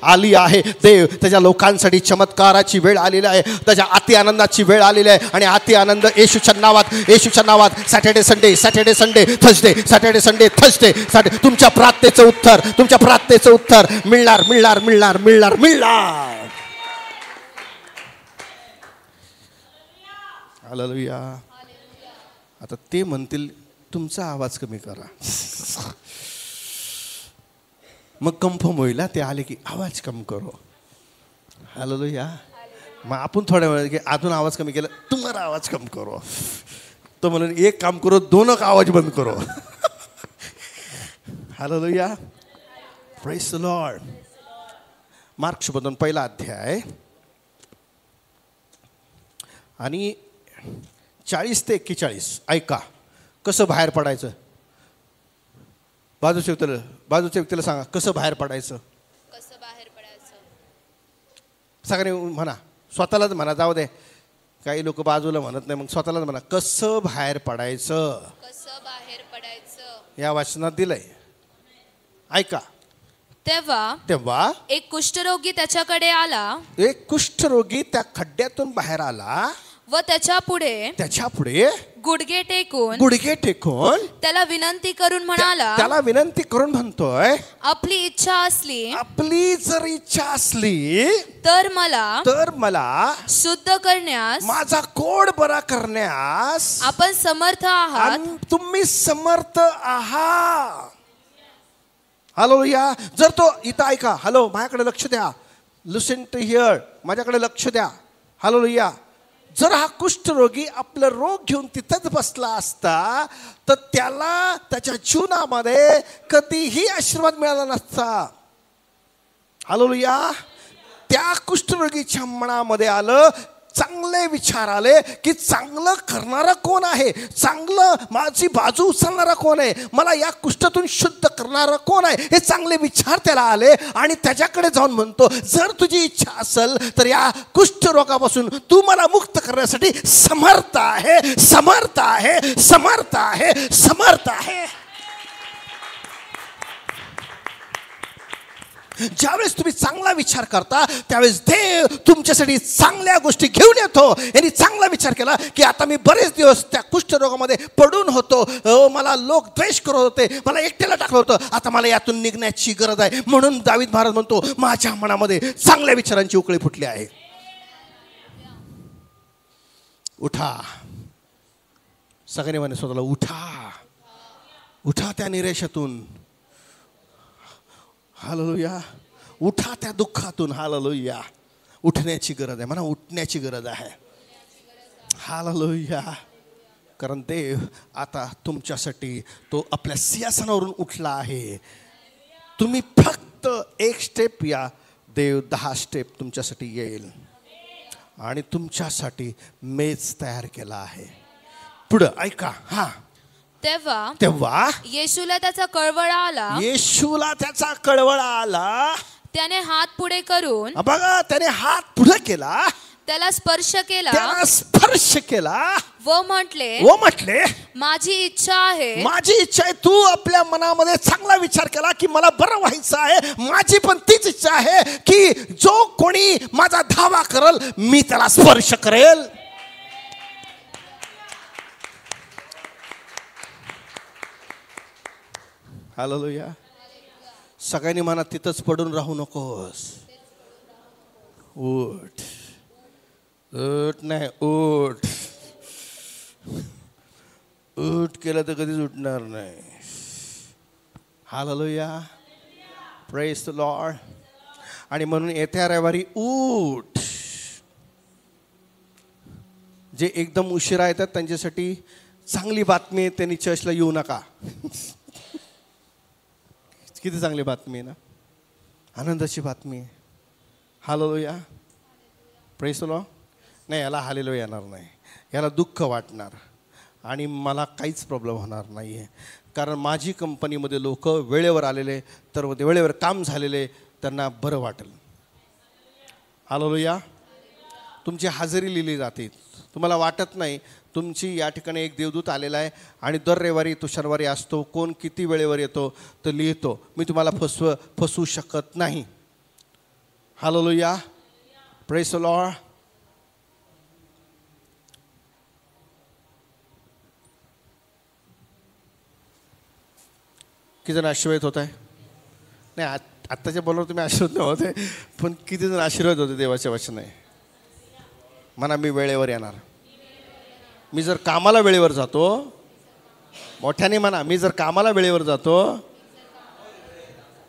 आली आहे. देव त्याच्या लोकांसाठी चमत्काराची वेळ आलेली आहे, त्याच्या अति आनंदाची वेळ आलेली आहे. आणि अति आनंद येशूच्या नावात Saturday Sunday Thursday, Saturday Sunday Thursday, तुमच्या प्रार्थनेचं उत्तर मिळणार. हालेलुया. आता ते म्हणतील तुमचा आवाज कमी करा, मग कन्फर्म होईल. ते आले की आवाज कमी करो. हालेलुया. मग आपण थोड्या वेळ की अजून आवाज कमी केला, तुम्हाला आवाज कमी करो. तो म्हणून एक काम करो, दोनों आवाज बंद करो. Hallelujah. Praise the lord. Mark शुभोधन 1 अध्याय आणि 40 ते 41 ऐका. कसं बाहेर पडायचं? बाजूच्या व्यक्तीला सांगा, कसं बाहेर पडायचं? सगळे म्हणा, स्वतःलाच म्हणा. जाऊ दे, काही लोक बाजूला म्हणत नाही, मग स्वतःलाच म्हणा, कसं बाहेर पडायचं. या वचनात दिलंय, ऐका. तेव्हा एक कुष्ठरोगी त्याच्याकडे आला. एक कुष्ठरोगी त्या खड्ड्यातून बाहेर आला व त्याच्या पुढे गुडघे टेकून त्याला विनंती करून म्हणतोय, आपली जर इच्छा असली तर मला शुद्ध करण्यास, माझा कोड बरा करण्यास आपण समर्थ आहात. तुम्ही समर्थ आहात. हालेलुया. जर तो इथं ऐका, हॅलो माझ्याकडे लक्ष द्या, लिसन टू हिअर, माझ्याकडे लक्ष द्या. हालेलुया. जर हा कुष्ठरोगी आपलं रोग घेऊन तिथंच बसला असता तर त्याला त्याच्या जीवनामध्ये कधीही आशीर्वाद मिळाला नसता. हालेलुया. त्या कुष्ठरोगीच्या मनामध्ये आलं, चांगले विचार आले की चांगलं करणारा कोण आहे, चांगलं माझी बाजू उचलणारा कोण आहे, मला या कुष्ठातून शुद्ध करणारा कोण आहे, हे चांगले विचार त्याला आले. आणि त्याच्याकडे जाऊन म्हणतो, जर तुझी इच्छा असेल तर या कुष्ठरोगापासून तू मला मुक्त करण्यासाठी समर्थ आहे, समर्थ आहे, समर्थ आहे, समर्थ आहे. ज्यावेळेस तुम्ही चांगला विचार करता त्यावेळेस देव तुमच्यासाठी चांगल्या गोष्टी घेऊन येतो. यांनी चांगला विचार केला की आता मी बरेच दिवस त्या कुष्ठरोगामध्ये पडून होतो, मला लोक द्वेष करत होते, मला एकट्याला टाकलं होतं, आता मला यातून निघण्याची गरज आहे. म्हणून दावीद महाराज म्हणतो, माझ्या मनामध्ये चांगल्या विचारांची उकळी फुटली आहे. उठा, सगळ्यांनी म्हणे स्वतःला, उठा, उठा त्या निराशेतून. हालेलुया. उठा त्या दुःखातून. हालेलुया. उठण्याची गरज आहे, म्हणा उठण्याची गरज आहे. हालेलुया. कारण देव आता तुमच्यासाठी तो आपल्या सिंहासनावरून उठला आहे. तुम्ही फक्त एक स्टेप या, देव 10 स्टेप तुमच्यासाठी येईल आणि तुमच्यासाठी मेज तयार केला आहे. पुढं ऐका. हा, तेव्हा येशूला त्याचा कळवळा आला. येशूला त्याचा कळवळा आला. त्याने हात पुढे करून, बघा, त्याने हात पुढे केला, त्याला स्पर्श केला, त्याला स्पर्श केला व म्हटले, माझी इच्छा आहे, माझी इच्छा आहे. तू आपल्या मनामध्ये चांगला विचार केला की मला बरं व्हायचं आहे. माझी पण तीच इच्छा आहे की जो कोणी माझा धावा करेल मी त्याला स्पर्श करेल. हालेलुया. सगळ्यांनी म्हणा, तिथंच पडून राहू नकोस. उठ, उठ, नाही उठ. उठ केलं तर कधीच उठणार नाही. हालेलुया. Praise the Lord. आणि म्हणून येत्या रविवारी उठ. जे एकदम उशिरा येतात त्यांच्यासाठी चांगली बातमी आहे, त्यांनी चर्चला येऊ नका. किती चांगली बातमी आहे ना, आनंदाची बातमी आहे. हालेलुया. Praise the Lord. नाही, याला हालेलुया येणार नाही, याला दुःख वाटणार आणि मला काहीच प्रॉब्लेम होणार नाही आहे. कारण माझी कंपनीमध्ये लोक वेळेवर आलेले, तर वेळेवर काम झालेले, त्यांना बरं वाटेल. हालेलुया. तुमची हजेरी लिहिली जाते. तुम्हाला वाटत नाही, तुमची या ठिकाणी एक देवदूत आलेला आहे आणि दर रविवारी तो शनिवारी असतो, कोण किती वेळेवर येतो तर लिहितो. मी तुम्हाला फसवू शकत नाही. हालेलुया. Praise the Lord. किती जण आशीर्वाद होत आहे? नाही, आत्ताच्या बोलवर तुम्ही आशीर्वाद नाही होते, पण किती जण आशीर्वाद होते देवाच्या वचनाने. म्हणा, मी वेळेवर येणार. मी जर कामाला वेळेवर जातो, मोठ्याने म्हणा, मी जर कामाला वेळेवर जातो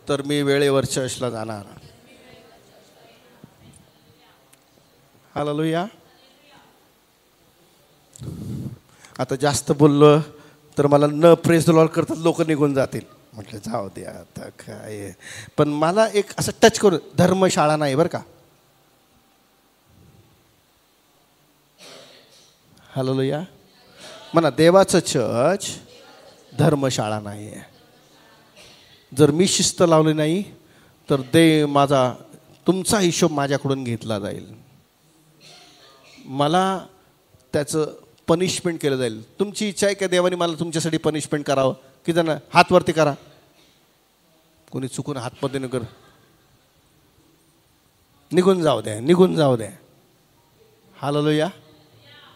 तर मी वेळेवर चर्चला जाणार. हालेलुया. आता जास्त बोललो तर मला न प्रेज द लॉर्ड करतात लोक निघून जातील. म्हटलं जाऊ द्या आता काय. पण मला एक असं टच करून, धर्मशाळा नाही बरं का. हालेलुया. म्हणा, देवाचं चर्च धर्मशाळा नाही आहे. जर मी शिस्त लावली नाही तर तुमचा हिशोब माझ्याकडून घेतला जाईल. मला त्याचं पनिशमेंट केलं जाईल. तुमची इच्छा आहे का देवाने मला तुमच्यासाठी पनिशमेंट करावं? की जण हात वरती करा. कोणी चुकून हातमध्ये न कर, निघून जाऊ द्या, निघून जाऊ द्या. हालेलुया.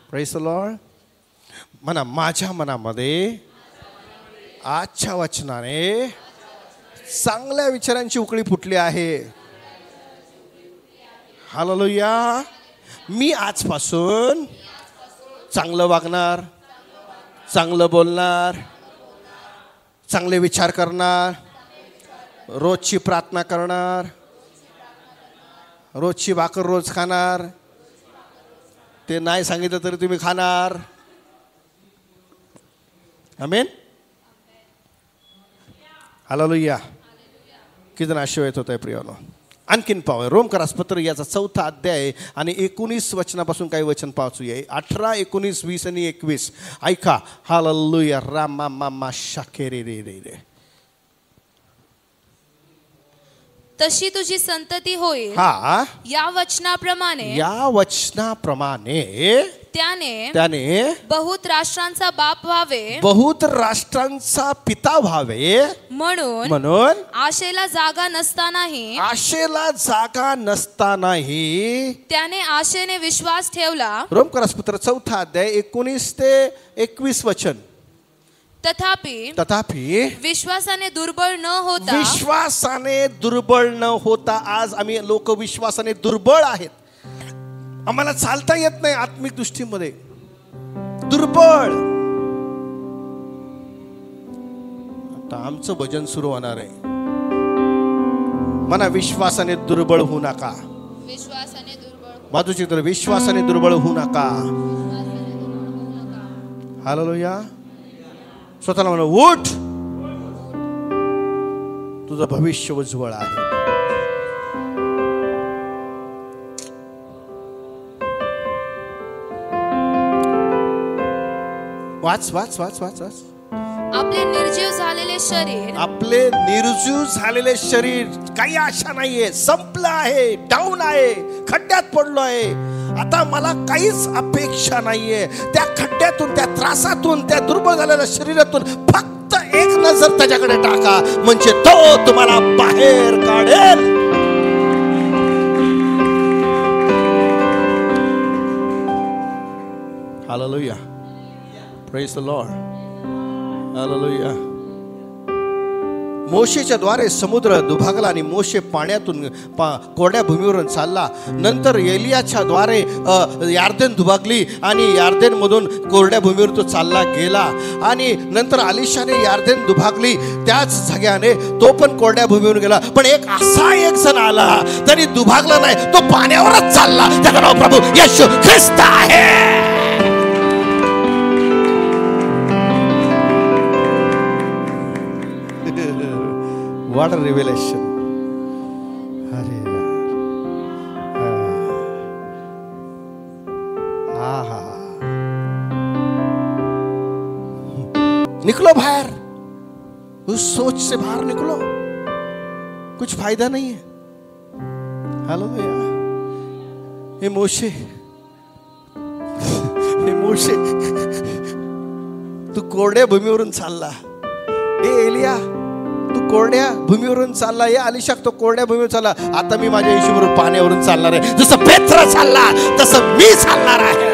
Praise the Lord. म्हणा, माझ्या मनामध्ये आजच्या वचनाने चांगल्या विचारांची उकळी फुटली आहे. हालेलुया. मी आजपासून चांगलं वागणार, चांगलं बोलणार, चांगले विचार करणार, रोजची प्रार्थना करणार, रोजची भाकर रोज खाणार, ते नाही सांगितलं तरी तुम्ही खाणार. आमेन. हालेलुया. किती जण आशीर्वादित होत आहे प्रियानो. आणखीन पाहूया रोमकरास पत्र याचा 4था अध्याय आणि 19 वचनापासून काही वचन पाहूया. 18, 19, 20 आणि 21 ऐका. हालेलुया. रामा मामा शाकेरे रे रे रे. तशी तुझी संतती होईल. हा, या वचनाप्रमाणे त्याने बहुत राष्ट्रांचा बाप व्हावे, बहुत राष्ट्रांचा पिता व्हावे. म्हणून आशेला जागा नसतानाही त्याने आशेने विश्वास ठेवला. रोमकरास पत्र 4था अध्याय 19 ते 21 वचन. तथापि विश्वासाने दुर्बळ न होता. आज आम्ही लोक विश्वासाने दुर्बळ आहेत. आम्हाला चालता येत नाही आत्मिक दृष्टीमध्ये. दुर्बळ. आता आमचं भजन सुरू होणार आहे. म्हणा विश्वासाने दुर्बळ होऊ नका. बाजूची तर विश्वासाने दुर्बळ होऊ नका. हालेलुया. स्वतःला म्हणा उठ, तुझं भविष्य उज्ज्वल आहे. वाच वाच वाच वाच वाच. आपले निर्जीव झालेले शरीर काही आशा नाहीये, संपलं आहे, डाऊन आहे, खड्ड्यात पडलो आहे. आता मला काहीच अपेक्षा नाहीये. त्या खड्ड्यातून, त्या त्रासातून, त्या दुर्बळ झालेल्या शरीरातून फक्त एक नजर त्याच्याकडे टाका, म्हणजे तो तुम्हाला बाहेर काढेल. Hallelujah. Praise the lord. Hallelujah. मोशेच्या द्वारे समुद्र दुभागला आणि मोशे पाण्यातून कोरड्या भूमीवरून चालला. नंतर एलियाच्या द्वारे यार्देन दुभागली आणि यार्देन मधून कोरड्या भूमीवर तो चालला गेला. आणि नंतर अलिशाने यार्देन दुभागली, त्याच जाग्याने तो पण कोरड्या भूमीवर गेला. पण एक जण आला, तरी दुभागला नाही, तो पाण्यावरच चालला. त्याचं नाव प्रभू येशू ख्रिस्त आहे. What a revelation. अरे निकलो बाहर, उस सोच से बाहर निकलो. कुछ फायदा नहीं है. हालेलुया. हे मोशे तू कोरड्या भूमीवरून चालला. हे एलिया तू कोरड्या भूमीवरून चालला. या अलिशाक तो कोरड्या भूमीवर चालला. आता मी माझ्या येशूबरोबर पाण्यावरून चालणार आहे. जसं पेत्र चालला तसं मी चालणार आहे.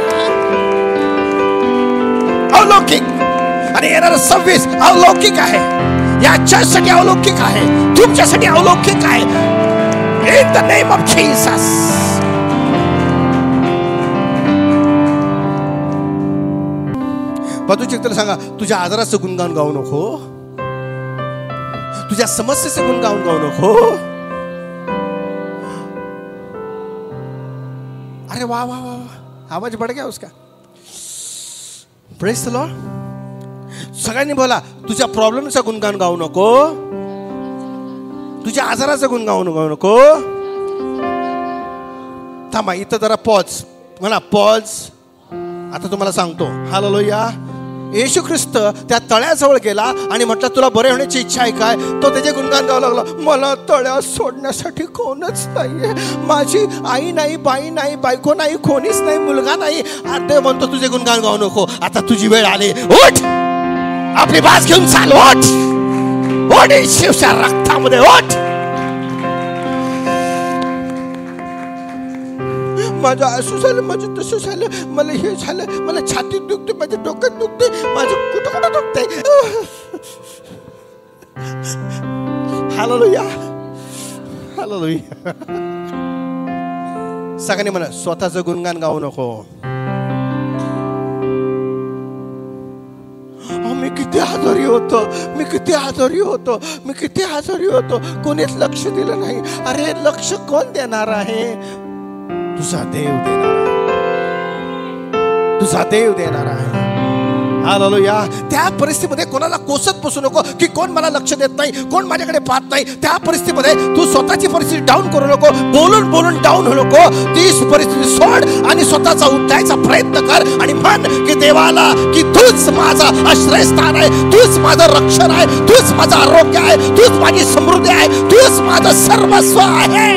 अलौकिक. आणि येणारं 26 अलौकिक आहे. याच्यासाठी अलौकिक आहे, तुमच्यासाठी अलौकिक आहे. In the name of Jesus. बाजूच्या व्यक्तीला सांगा, तुझ्या आजाराचं गुणगान गाऊ नको, तुझ्या समस्येचे गुणगान गाऊ नको. अरे वाह वाह वाह, आवाज बढ़ गया उसका. Praise the Lord. सगळ्यांनी बोला, तुझ्या प्रॉब्लेमचा गुणगान गाऊ नको, तुझ्या आजाराचं गुणगान गाऊ नको. थांबा इथं जरा पॉज म्हणा, पॉज. आता तुम्हाला सांगतो. हालेलुया. येशू ख्रिस्त त्या तळ्याजवळ गेला आणि म्हटलं, तुला बरे होण्याची इच्छा आहे काय? तो त्याचे गुणगान गाऊ लागला. मला तळ्यात सोडण्यासाठी कोणच नाहीये. माझी आई नाही, बाई नाही, बायको नाही, कोणीच नाही, मुलगा नाही. आता म्हणतो तुझे गुणगान गाऊ नको. आता तुझी वेळ आली. उठ, आपली बाज घेऊन चाल. उठ, ओढ येशूच्या रक्तामध्ये. उठ. माझं असं झालं, माझं तसं झालं, मला हे झालं, मला छातीत दुखते, माझ्या डोक्यात दुखते, माझं कुठं दुखतंय. हालेलुया. हालेलुया. सगळ्यांनी म्हणा, स्वतःचं गुणगान गाऊ नको. आम्ही किती आजारी होतो, मी किती आजारी होतो, मी किती आजारी होतो, कोणीच लक्ष दिलं नाही. अरे लक्ष कोण देणार आहे? तुझा देव देणार आहे, तुझा देव देणार आहे. हालेलुया. त्या परिस्थितीमध्ये कोणाला कोसत बसू नको की कोण मला लक्ष देत नाही, कोण माझ्याकडे पाहत नाही. त्या परिस्थितीमध्ये तू स्वतःची परिस्थिती डाऊन करू नको, बोलून बोलून डाऊन होऊ नको. ती परिस्थिती सोड आणि स्वतःचा उठायचा प्रयत्न कर आणि म्हण की देवाला की तूच माझा आश्रयस्थान आहे, तूच माझं रक्षण आहे, तूच माझं आरोग्य आहे, तूच माझी समृद्धी आहे, तूच माझं सर्वस्व आहे.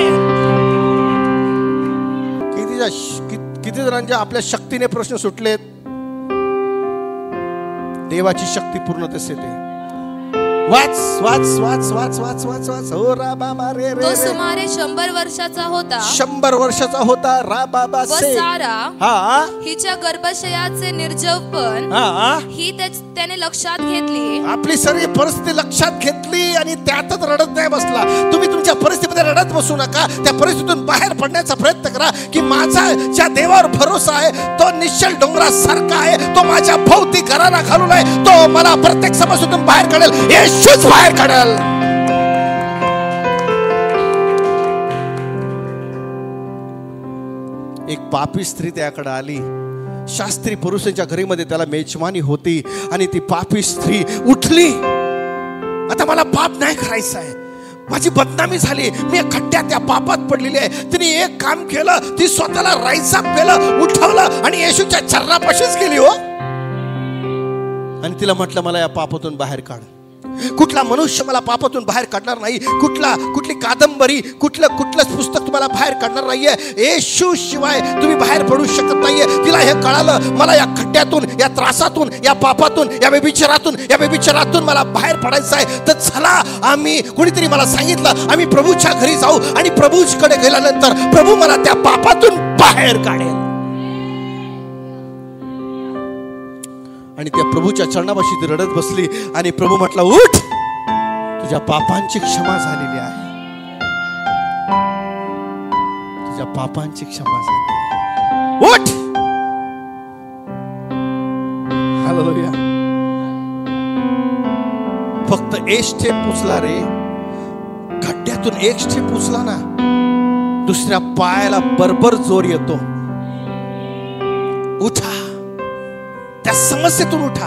किती जणांच्या आपल्या शक्तीने प्रश्न सुटलेत. देवाची शक्ती पूर्णतेस येते. वाच वाच वाच वाच वाच वाच वाच. हो रा बाबा रे रे. तो सुमारे 100 वर्षाचा होता. 100 वर्षाचा होता. रा बाबा से. सारा हा हिच्या गर्भाशयाचे निर्जवपण ही त्याने लक्षात घेतली. आपली सर्व परिस्थिती लक्षात घेतली आणि त्यातच रडत नाही बसला. तुम्ही तुमच्या परिस्थितीमध्ये रडत बसू नका. त्या परिस्थितीतून बाहेर पडण्याचा प्रयत्न करा की माझा ज्या देवावर भरोसा आहे तो निश्चल डोंगरासारखा आहे, तो माझ्या भोवती घराला घालून आहे, तो मला प्रत्येक समस्येतून बाहेर काढेल, येशूच बाहेर काढेल. एक पापी स्त्री त्याकडे आली. शास्त्री पुरुषांच्या घरीमध्ये त्याला मेजवानी होती आणि ती पापी स्त्री उठली. आता मला पाप नाही करायचं आहे, माझी बदनामी झाली, मी खड्ड्यात त्या पापात पडलेली आहे. तिने एक काम केलं, ती स्वतःला राईसा केलं, उठवलं आणि येशूच्या चरणापाशीच गेली हो. आणि तिला म्हटलं मला या पापातून बाहेर काढ. कुठला मनुष्य मला पापातून बाहेर काढणार नाही, कुठली कादंबरी, कुठलंच पुस्तक तुम्हाला बाहेर काढणार नाहीये. येशू शिवाय तुम्ही बाहेर पडू शकत नाहीये. तिला हे कळालं, मला या खड्ड्यातून, या त्रासातून, या पापातून, या व्यभिचारातून मला बाहेर पडायचं आहे. तर चला, आम्ही कोणीतरी मला सांगितलं आम्ही प्रभूच्या घरी जाऊ आणि प्रभूकडे गेल्यानंतर प्रभू मला त्या पापातून बाहेर काढेल. आणि त्या प्रभूच्या चरणापाशी ती रडत बसली आणि प्रभू म्हटला उठ, तुझ्या पापांची क्षमा झालेली आहे, तुझ्या पापांची क्षमा झाली आहे, उठ. हालेलुया. फक्त एक स्टेप उचला रे. खड्ड्यातून एक स्टेप उचला ना, दुसऱ्या पायाला बरोबर जोर येतो. उठा, त्या समस्येतून उठा,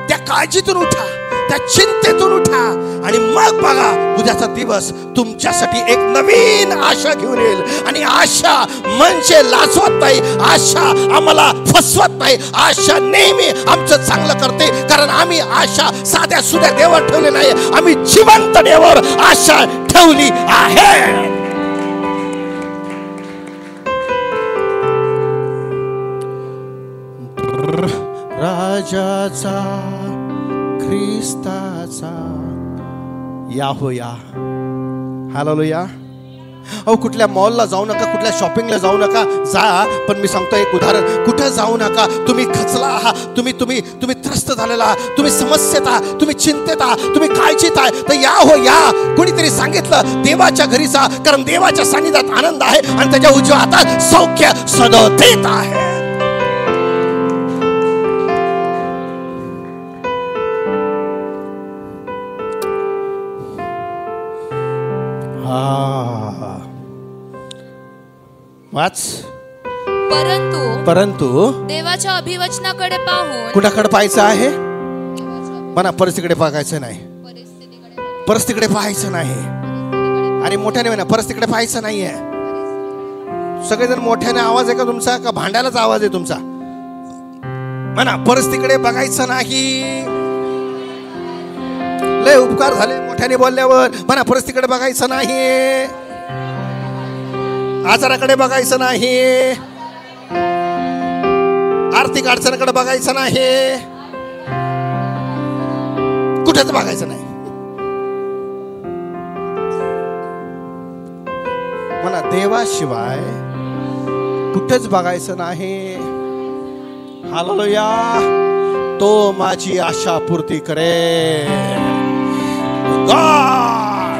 त्या काळजीतून उठा, त्या चिंतेतून उठा आणि मग बघा उद्याचा दिवस तुमच्यासाठी एक नवीन आशा घेऊन येईल. आणि आशा म्हणजे लाजवत नाही, आशा आम्हाला फसवत नाही, आशा नेहमी आमचं चांगलं करते. कारण आम्ही आशा साध्या सुध्या देवावर ठेवली नाही, आम्ही जिवंत देवावर आशा ठेवली आहे. राजाचा ख्रिस्ताचा या हो या. हालेलुया. अहो कुठल्या मॉलला जाऊ नका, कुठल्या शॉपिंगला जाऊ नका, जा. पण मी सांगतो एक उदाहरण, कुठं जाऊ नका. तुम्ही खचला आहात, तुम्ही त्रस्त झालेला आहात, तुम्ही समस्येत आहात, तुम्ही चिंतेत आहात, तुम्ही काळजीत आहात, तर या हो या. कोणीतरी सांगितलं देवाच्या घरी जा, कारण देवाच्या सानिध्यात आनंद आहे आणि त्याच्या उजव्या हातात सौख्य सदोदित आहे. वाच. परंतु देवाच्या अभिवचनाकडे पाहून. कुणाकडे पाहायचं आहे? म्हणा परिस्थितीकडे पाहायचं नाही, परिस्थितीकडे पाहायचं नाही. आणि मोठ्याने म्हणा परिस्थितीकडे पाहायचं नाहीये. सगळेजण मोठ्याने आवाज आहे का तुमचा, का भांड्यालाच आवाज आहे तुमचा? म्हणा परिस्थितीकडे बघायचं नाही. लय उपकार झाले मोठ्याने बोलल्यावर. म्हणा परिस्थितीकडे बघायचं नाही, आजाराकडे बघायचं नाही, आर्थिक अडचणीकडे बघायचं नाही, कुठेच बघायचं नाही. म्हणा देवाशिवाय कुठेच बघायचं नाही. हालेलुया. तो माझी आशा पूर्ती करे.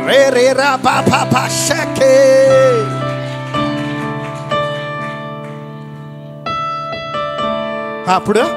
रे रे रा बा बा बा शके. हा पुढं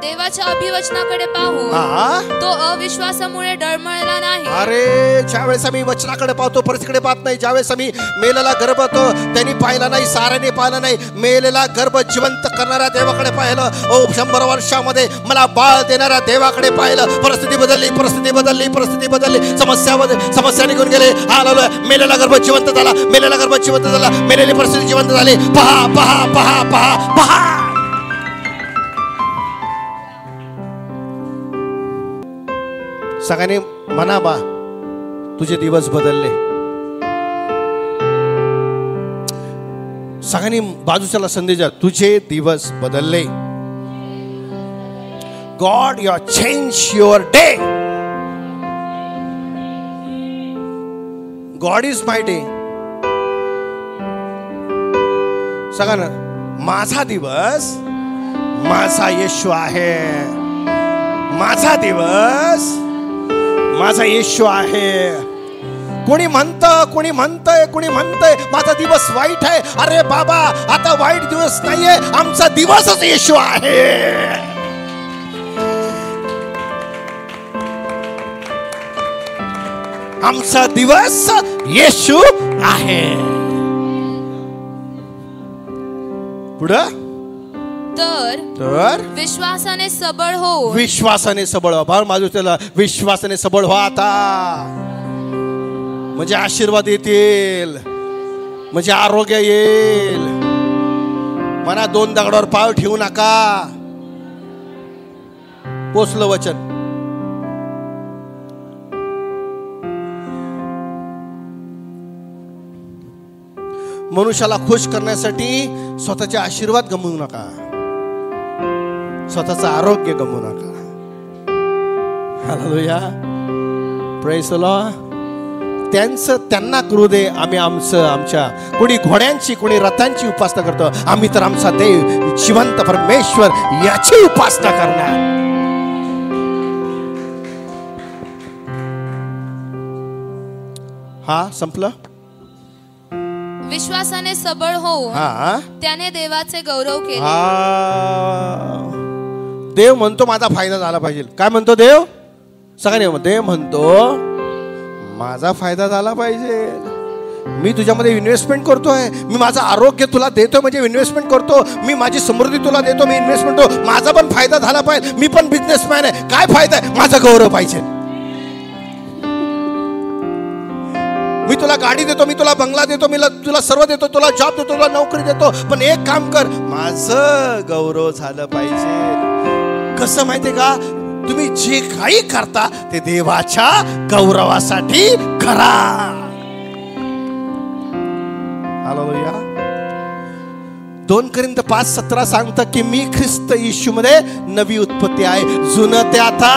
देवाच्या अभिवचनाकडे पाहून हा तो अविश्वासामुळे डळमळला नाही. अरे ज्यावेळेस आम्ही वचनाकडे पाहतो परिस्थितीकडे पाहत नाही. ज्यावेळेस आम्ही मेलेला गर्भ होतो त्यांनी पाहिला नाही, साऱ्याने पाहिलं नाही. मेलेला गर्भ जिवंत करणाऱ्या देवाकडे पाहिलं. 100 वर्षामध्ये मला बाळ देणाऱ्या देवाकडे पाहिलं. परिस्थिती बदलली, परिस्थिती बदलली, परिस्थिती बदलली. समस्या निघून गेले. हालेलुया. मेलेला गर्भ जिवंत झाला, मेलेला गर्भ जिवंत झाला, मेलेली परिस्थिती जिवंत झाली. पहा पहा पहा पहा पहा. सगळ्यांनी म्हणा बा, तुझे दिवस बदलले. सगळ्यांनी बाजूच्याला संदेश द्या, तुझे दिवस बदलले. God you change your day. God is my day. सगळ्यांना, माझा दिवस माझा येशू आहे. माझा दिवस माझा येशू आहे. कोणी म्हणतंय माझा दिवस वाईट आहे. अरे बाबा, आता वाईट दिवस नाहीये, आमचा दिवसच येशू आहे. आमचा दिवस येशू आहे. पुढं तर विश्वासाने सबळ हो. विश्वासाने सबळ व्हा. माझं त्याला विश्वासाने सबळ व्हा आता. म्हणजे आशीर्वाद येतील, म्हणजे आरोग्य येईल. मना 2 दगडावर पाय ठेवू नका. पोचलं वचन. मनुष्याला खुश करण्यासाठी स्वतःचे आशीर्वाद गमवू नका, स्वतःचं आरोग्य गमवू नका. हालेलुया. Praise the Lord. त्यांना करू दे, आम्ही आमच्या कोणी घोड्यांची कोणी रथांची उपासना करतो, आम्ही तर आमचा देव जिवंत परमेश्वर याची उपासना करणार. हा संपलं. विश्वासाने सबळ होऊन त्याने देवाचे गौरव केले. देव म्हणतो माझा फायदा झाला पाहिजे. काय म्हणतो देव? सगळ्यांनी देव म्हणतो माझा फायदा झाला पाहिजे. मी तुझ्यामध्ये इन्व्हेस्टमेंट करतोय. मी माझं आरोग्य तुला देतो म्हणजे इन्व्हेस्टमेंट करतो. मी माझी समृद्धी तुला देतो, मी इन्व्हेस्टमेंट करतो. माझा पण फायदा झाला पाहिजे. मी पण बिझनेसमॅन आहे. काय फायदा आहे? माझा गौरव पाहिजे. मी तुला गाडी देतो, मी तुला बंगला देतो, मी तुला सर्व देतो, तुला जॉब देतो, तुला नोकरी देतो, पण एक काम कर, माझं गौरव झालं पाहिजे. कसं माहितीये का? तुम्ही जे काही करता ते देवाच्या गौरवासाठी करा. हालेलुया. 2 कोरिंथ 5:17 सांगतं की मी ख्रिस्त येशूमध्ये नवी उत्पत्ती आहे. जुनं ते आता.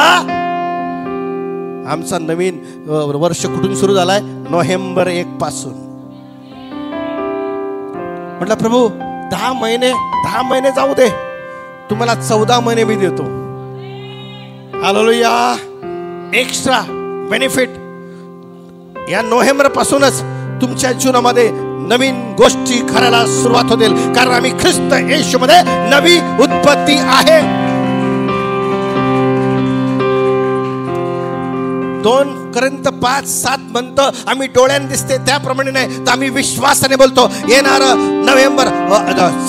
आमचा नवीन वर्ष कुठून सुरू झालाय? नोव्हेंबर 1 पासून. म्हटलं प्रभू 10 महिने जाऊ दे, तुम्हाला 14 महिने मी देतो. हालेलुया. एक्स्ट्रा बेनिफिट या नोव्हेंबर पासूनच तुमच्या जीवनामध्ये नवीन गोष्टी करायला सुरुवात होतील, कारण आम्ही ख्रिस्त येशूमध्ये नवी उत्पत्ती आहे. 2 कोरिंथ 5:7 म्हणतं आम्ही डोळ्याने दिसते त्याप्रमाणे नाही, तर आम्ही विश्वासाने बोलतो. येणारं नोव्हेंबर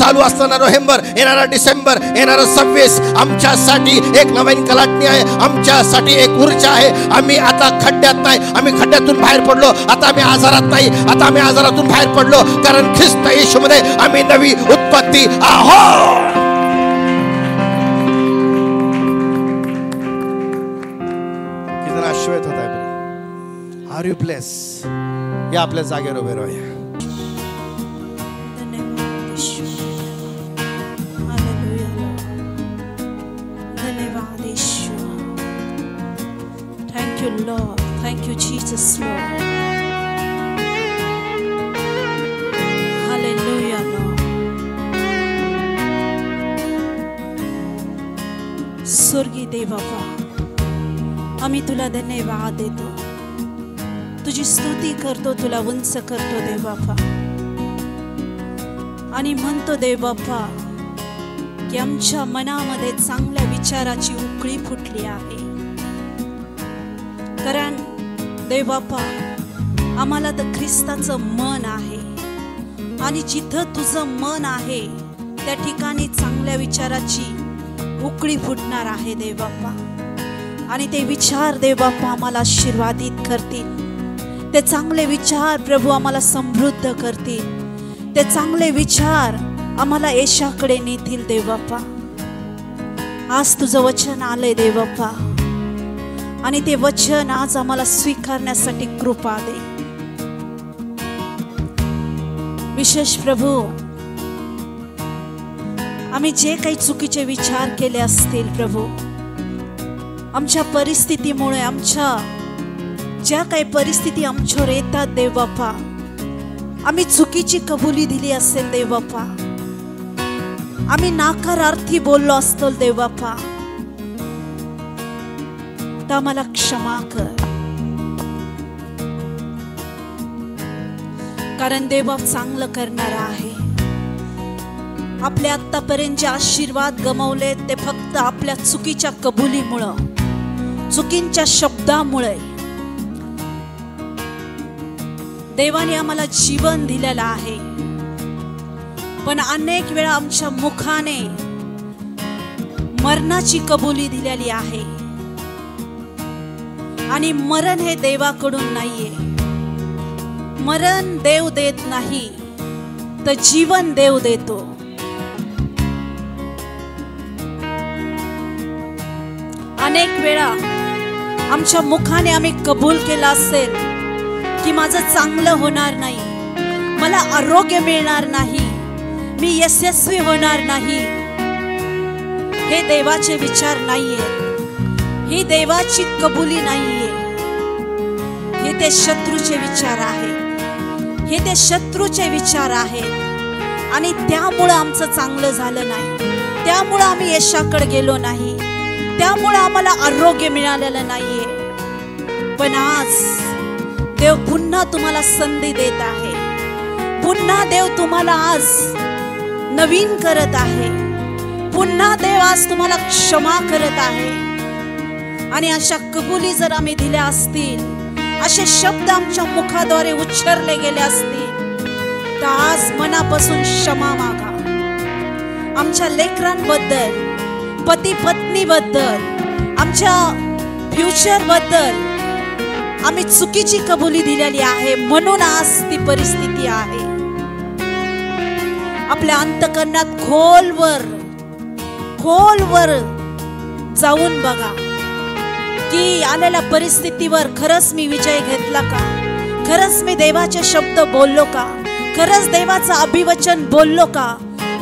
चालू असताना नोव्हेंबर, येणारा डिसेंबर, येणारं 26 आमच्यासाठी एक नवीन कलाटणी आहे, आमच्यासाठी एक ऊर्जा आहे. आम्ही आता खड्ड्यात नाही, आम्ही खड्ड्यातून बाहेर पडलो. आता आम्ही आजारात नाही, आता आम्ही आजारातून बाहेर पडलो, कारण ख्रिस्त येशूमध्ये आम्ही नवी उत्पत्ती आहोत. आश्वत होत आहे. Are you bless? या आपल्या जागेवर उभे राहूया. धन्यवाद ईश्वर. Thank you lord. Thank you Jesus lord. Hallelujah lord. स्वर्गीय देवा, आम्ही तुला धन्यवाद देतो, तुझी स्तुती करतो, तुला उंच करतो देव बाप्पा, आणि म्हणतो देव बाप्पा की आमच्या मनामध्ये चांगल्या विचाराची उकळी फुटली आहे. कारण देव बाप्पा, आम्हाला तर ख्रिस्ताचं मन आहे आणि जिथं तुझं मन आहे त्या ठिकाणी चांगल्या विचाराची उकळी फुटणार आहे देव बाप्पा. आणि ते विचार देव बाप्पा आम्हाला आशीर्वादित करतील. ते चांगले विचार प्रभू आम्हाला समृद्ध करतील. ते चांगले विचार आम्हाला येशाकडे नेतील देव बाप्पा. आज तुझं वचन आलंय देव बाप्पा आणि ते वचन आज आम्हाला स्वीकारण्यासाठी कृपा दे. विशेष प्रभू, आम्ही जे काही चुकीचे विचार केले असतील प्रभू, आमच्या परिस्थितीमुळे, आमच्या ज्या काही परिस्थिती आमच्यावर येतात देव बाप्पा, आम्ही चुकीची कबुली दिली असेल देव बाप्पा, आम्ही नाकारार्थी बोललो असतो देव बाप्पा, तर आम्हाला क्षमा कर. कारण देव बाप चांगलं करणार आहे. आपले आतापर्यंत जे आशीर्वाद गमावले ते फक्त आपल्या चुकीच्या कबुलीमुळं, चुकीच्या शब्दामुळे. देवाने आम्हाला जीवन दिलेलं आहे, पण अनेक वेळा आमच्या मुखाने मरणाची कबुली दिलेली आहे. आणि मरण हे देवाकडून नाहीये. मरण देव देत नाही, तर जीवन देव देतो. अनेक वेळा आमच्या मुखाने आम्ही कबूल केला असेल की माझं चांगलं होणार नाही, मला आरोग्य मिळणार नाही, मी यशस्वी होणार नाही. हे देवाचे विचार नाहीये, ही देवाची कबुली नाहीये. हे ते शत्रूचे विचार आहेत, हे ते शत्रूचे विचार आहेत. आणि त्यामुळं आमचं चांगलं झालं नाही, त्यामुळं आम्ही यशाकडे गेलो नाही, त्यामुळं आम्हाला आरोग्य मिळालेलं नाहीये. पण आज देव पुन्हा तुम्हाला संधी देत आहे. पुन्हा देव तुम्हाला आज नवीन करत आहे. पुन्हा देव आज तुम्हाला क्षमा करत आहे. आणि अशा कबुली जर आम्ही दिल्या असतील, असे शब्द आमच्या मुखाद्वारे उच्चारले गेले असतील, तर आज मनापासून क्षमा मागा. आमच्या लेकरांबद्दल, पती पत्नीबद्दल, आमच्या फ्युचर बद्दल आम्ही चुकीची कबुली दिलेली आहे, म्हणून आज ती परिस्थिती आहे. आपल्या अंतःकरणात खोलवर जाऊन बघा की आलेल्या परिस्थितीवर खरंच मी विजय घेतला का, खरंच मी देवाचे शब्द बोललो का, खरंच देवाचं अभिवचन बोललो का,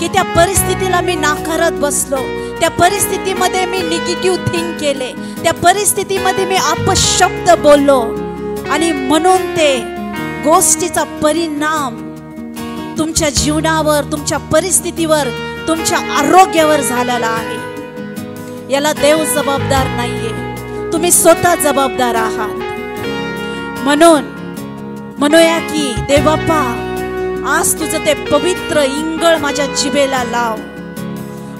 की त्या परिस्थितीला मी नाकारत बसलो, त्या परिस्थितीमध्ये मी निगेटिव्ह थिंक केले, त्या परिस्थितीमध्ये मी अपशब्द बोललो. आणि म्हणून ते गोष्टीचा परिणाम तुमच्या जीवनावर, तुमच्या परिस्थितीवर, तुमच्या आरोग्यावर झालेला आहे. याला देव जबाबदार नाहीये, तुम्ही स्वतः जबाबदार आहात. म्हणून म्हणूया की देव बाप्पा, आज तुझं ते पवित्र इंगळ माझ्या जिभेला लाव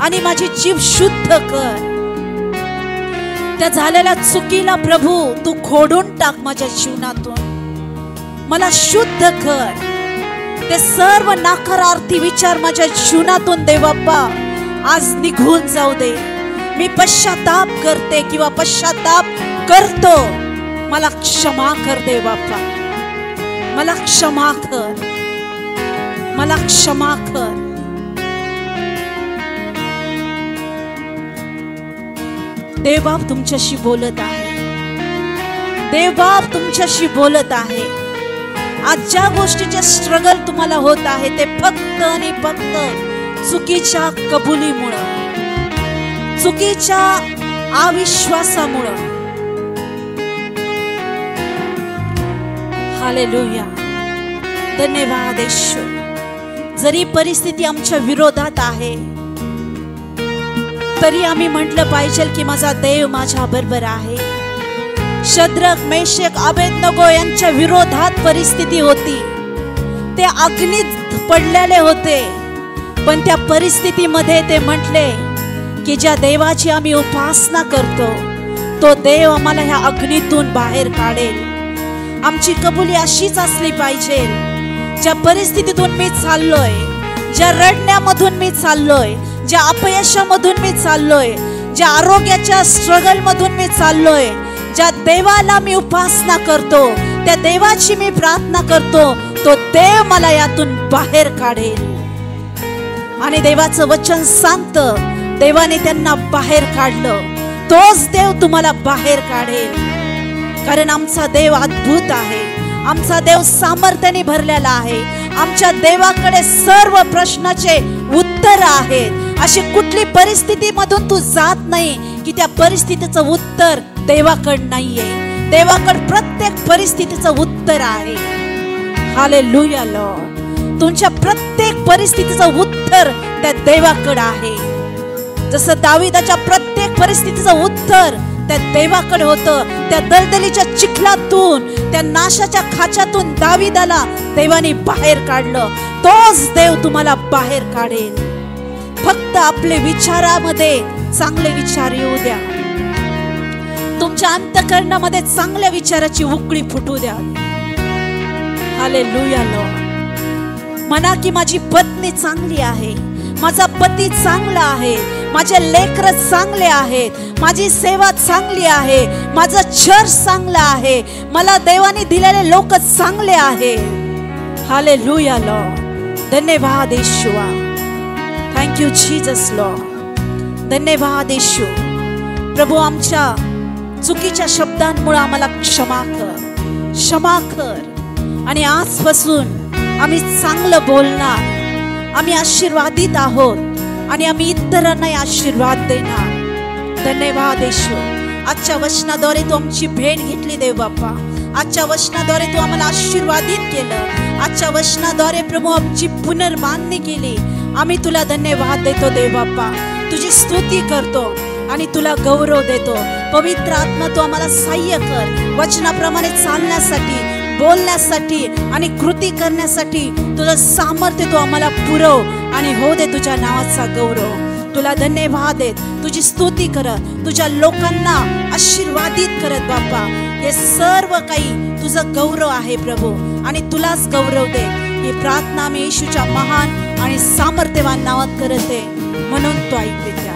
आणि माझी जीभ शुद्ध कर. त्या झालेल्या चुकीला प्रभू तू खोडून टाक माझ्या जीवनातून. मला शुद्ध कर. ते सर्व नकारार्थी विचार माझ्या जीवनातून देव बाप्पा आज निघून जाऊ दे. मी पश्चाताप करते किंवा पश्चाताप करतो, मला क्षमा कर देव बाप्पा, मला क्षमा कर, मला क्षमा कर. देवबाप तुमच्याशी बोलत आहे, देवबाप तुमच्याशी बोलत आहे. आज ज्या गोष्टीचे स्ट्रगल तुम्हाला होत आहे ते फक्त आणि फक्त चुकीच्या कबुलीमुळे, चुकीच्या अविश्वासामुळे. हालेलुया, धन्यवाद ईश्वर. जरी परिस्थिती आमच्या विरोधात आहे तरी आम्ही म्हटलं पाहिजे की माझा देव माझ्या बरोबर आहे. शद्रक, मेशक, अबेदनगो यांच्या विरोधात परिस्थिती होती. ते अग्नीत पडलेले होते, पण त्या परिस्थितीमध्ये ते म्हटले की ज्या देवाची आम्ही उपासना करतो तो देव आम्हाला ह्या अग्नीतून बाहेर काढेल. आमची कबुली अशीच असली पाहिजे. ज्या परिस्थितीतून मी चाललोय, ज्या रडण्यामधून मी चाललोय, ज्या अपयशामधून मी चाललोय, ज्या आरोग्याच्या स्ट्रगल मधून मी चाललोय, ज्या देवाला मी उपासना करतो, त्या देवाची मी प्रार्थना करतो, तो देव मला यातून बाहेर काढेल. आणि देवाचं वचन सांगतं देवाने त्यांना बाहेर काढलं. तोच देव तुम्हाला बाहेर काढेल. कारण आमचा देव अद्भुत आहे. आमचा देव सामर्थ्याने भरलेला आहे. आमच्या देवाकडे सर्व प्रश्नाचे उत्तर आहेत. अशी कुठली परिस्थिती मधून तू जात नाही की त्या परिस्थितीचं उत्तर देवाकडे नाहीये. देवाकडे प्रत्येक परिस्थितीचं उत्तर आहे. Hallelujah Lord. तुमच्या प्रत्येक परिस्थितीचं उत्तर त्या देवाकडे आहे. जसं दाविदाच्या प्रत्येक परिस्थितीचं उत्तर त्या देवाकडे होतं. त्या दलदलीच्या चिखलातून, त्या नाशाच्या खाच्यातून दाविदाला देवाने बाहेर काढलं. तोच देव तुम्हाला बाहेर काढेल. फक्त आपले विचारामध्ये चांगले विचार येऊ द्या. तुमच्या अंतःकरणामध्ये चांगल्या विचाराची उकळी फुटू द्या. Hallelujah Lord. म्हणा की माझी पत्नी चांगली आहे, माझा पती चांगला आहे, माझे लेकरं चांगले आहेत, माझी सेवा चांगली आहे, माझा चर्च चांगला आहे, मला देवाने दिलेले लोक चांगले आहे. Hallelujah lord. धन्यवाद येशुवा. Thank you Jesus lord. धन्यवाद येशू. प्रभू आमच्या चुकीच्या शब्दांमुळे आम्हाला क्षमा कर, क्षमा कर. आणि आजपासून आम्ही चांगलं बोलणार. आम्ही आशीर्वादित आहोत आणि आम्ही इतरांना आशीर्वाद देणार. धन्यवाद येशू. आजच्या वचनाद्वारे तू आमची भेट घेतली देव बाप्पा. आजच्या वचनाद्वारे तू आम्हाला आशीर्वादित केलं. आजच्या वचनाद्वारे प्रभू आमची पुनर्बांधणी केली. आम्ही तुला धन्यवाद देतो देव बाप्पा. तुझी स्तुती करतो आणि तुला गौरव देतो. पवित्र आत्मा तू आम्हाला सहाय्य कर. वचनाप्रमाणे चालण्यासाठी, बोलण्यासाठी आणि कृती करण्यासाठी तुझं सामर्थ्य तू आम्हाला पुरव आणि हो दे तुझ्या नावाचा गौरव. तुला धन्यवाद देत, तुझी स्तुती करत, तुझ्या लोकांना आशीर्वादित करत बाप्पा. हे सर्व काही तुझं गौरव आहे प्रभू आणि तुलाच गौरव दे. ही प्रार्थना मी येशूच्या महान आणि सामर्थ्यवान नावात करते म्हणून तो ऐकते.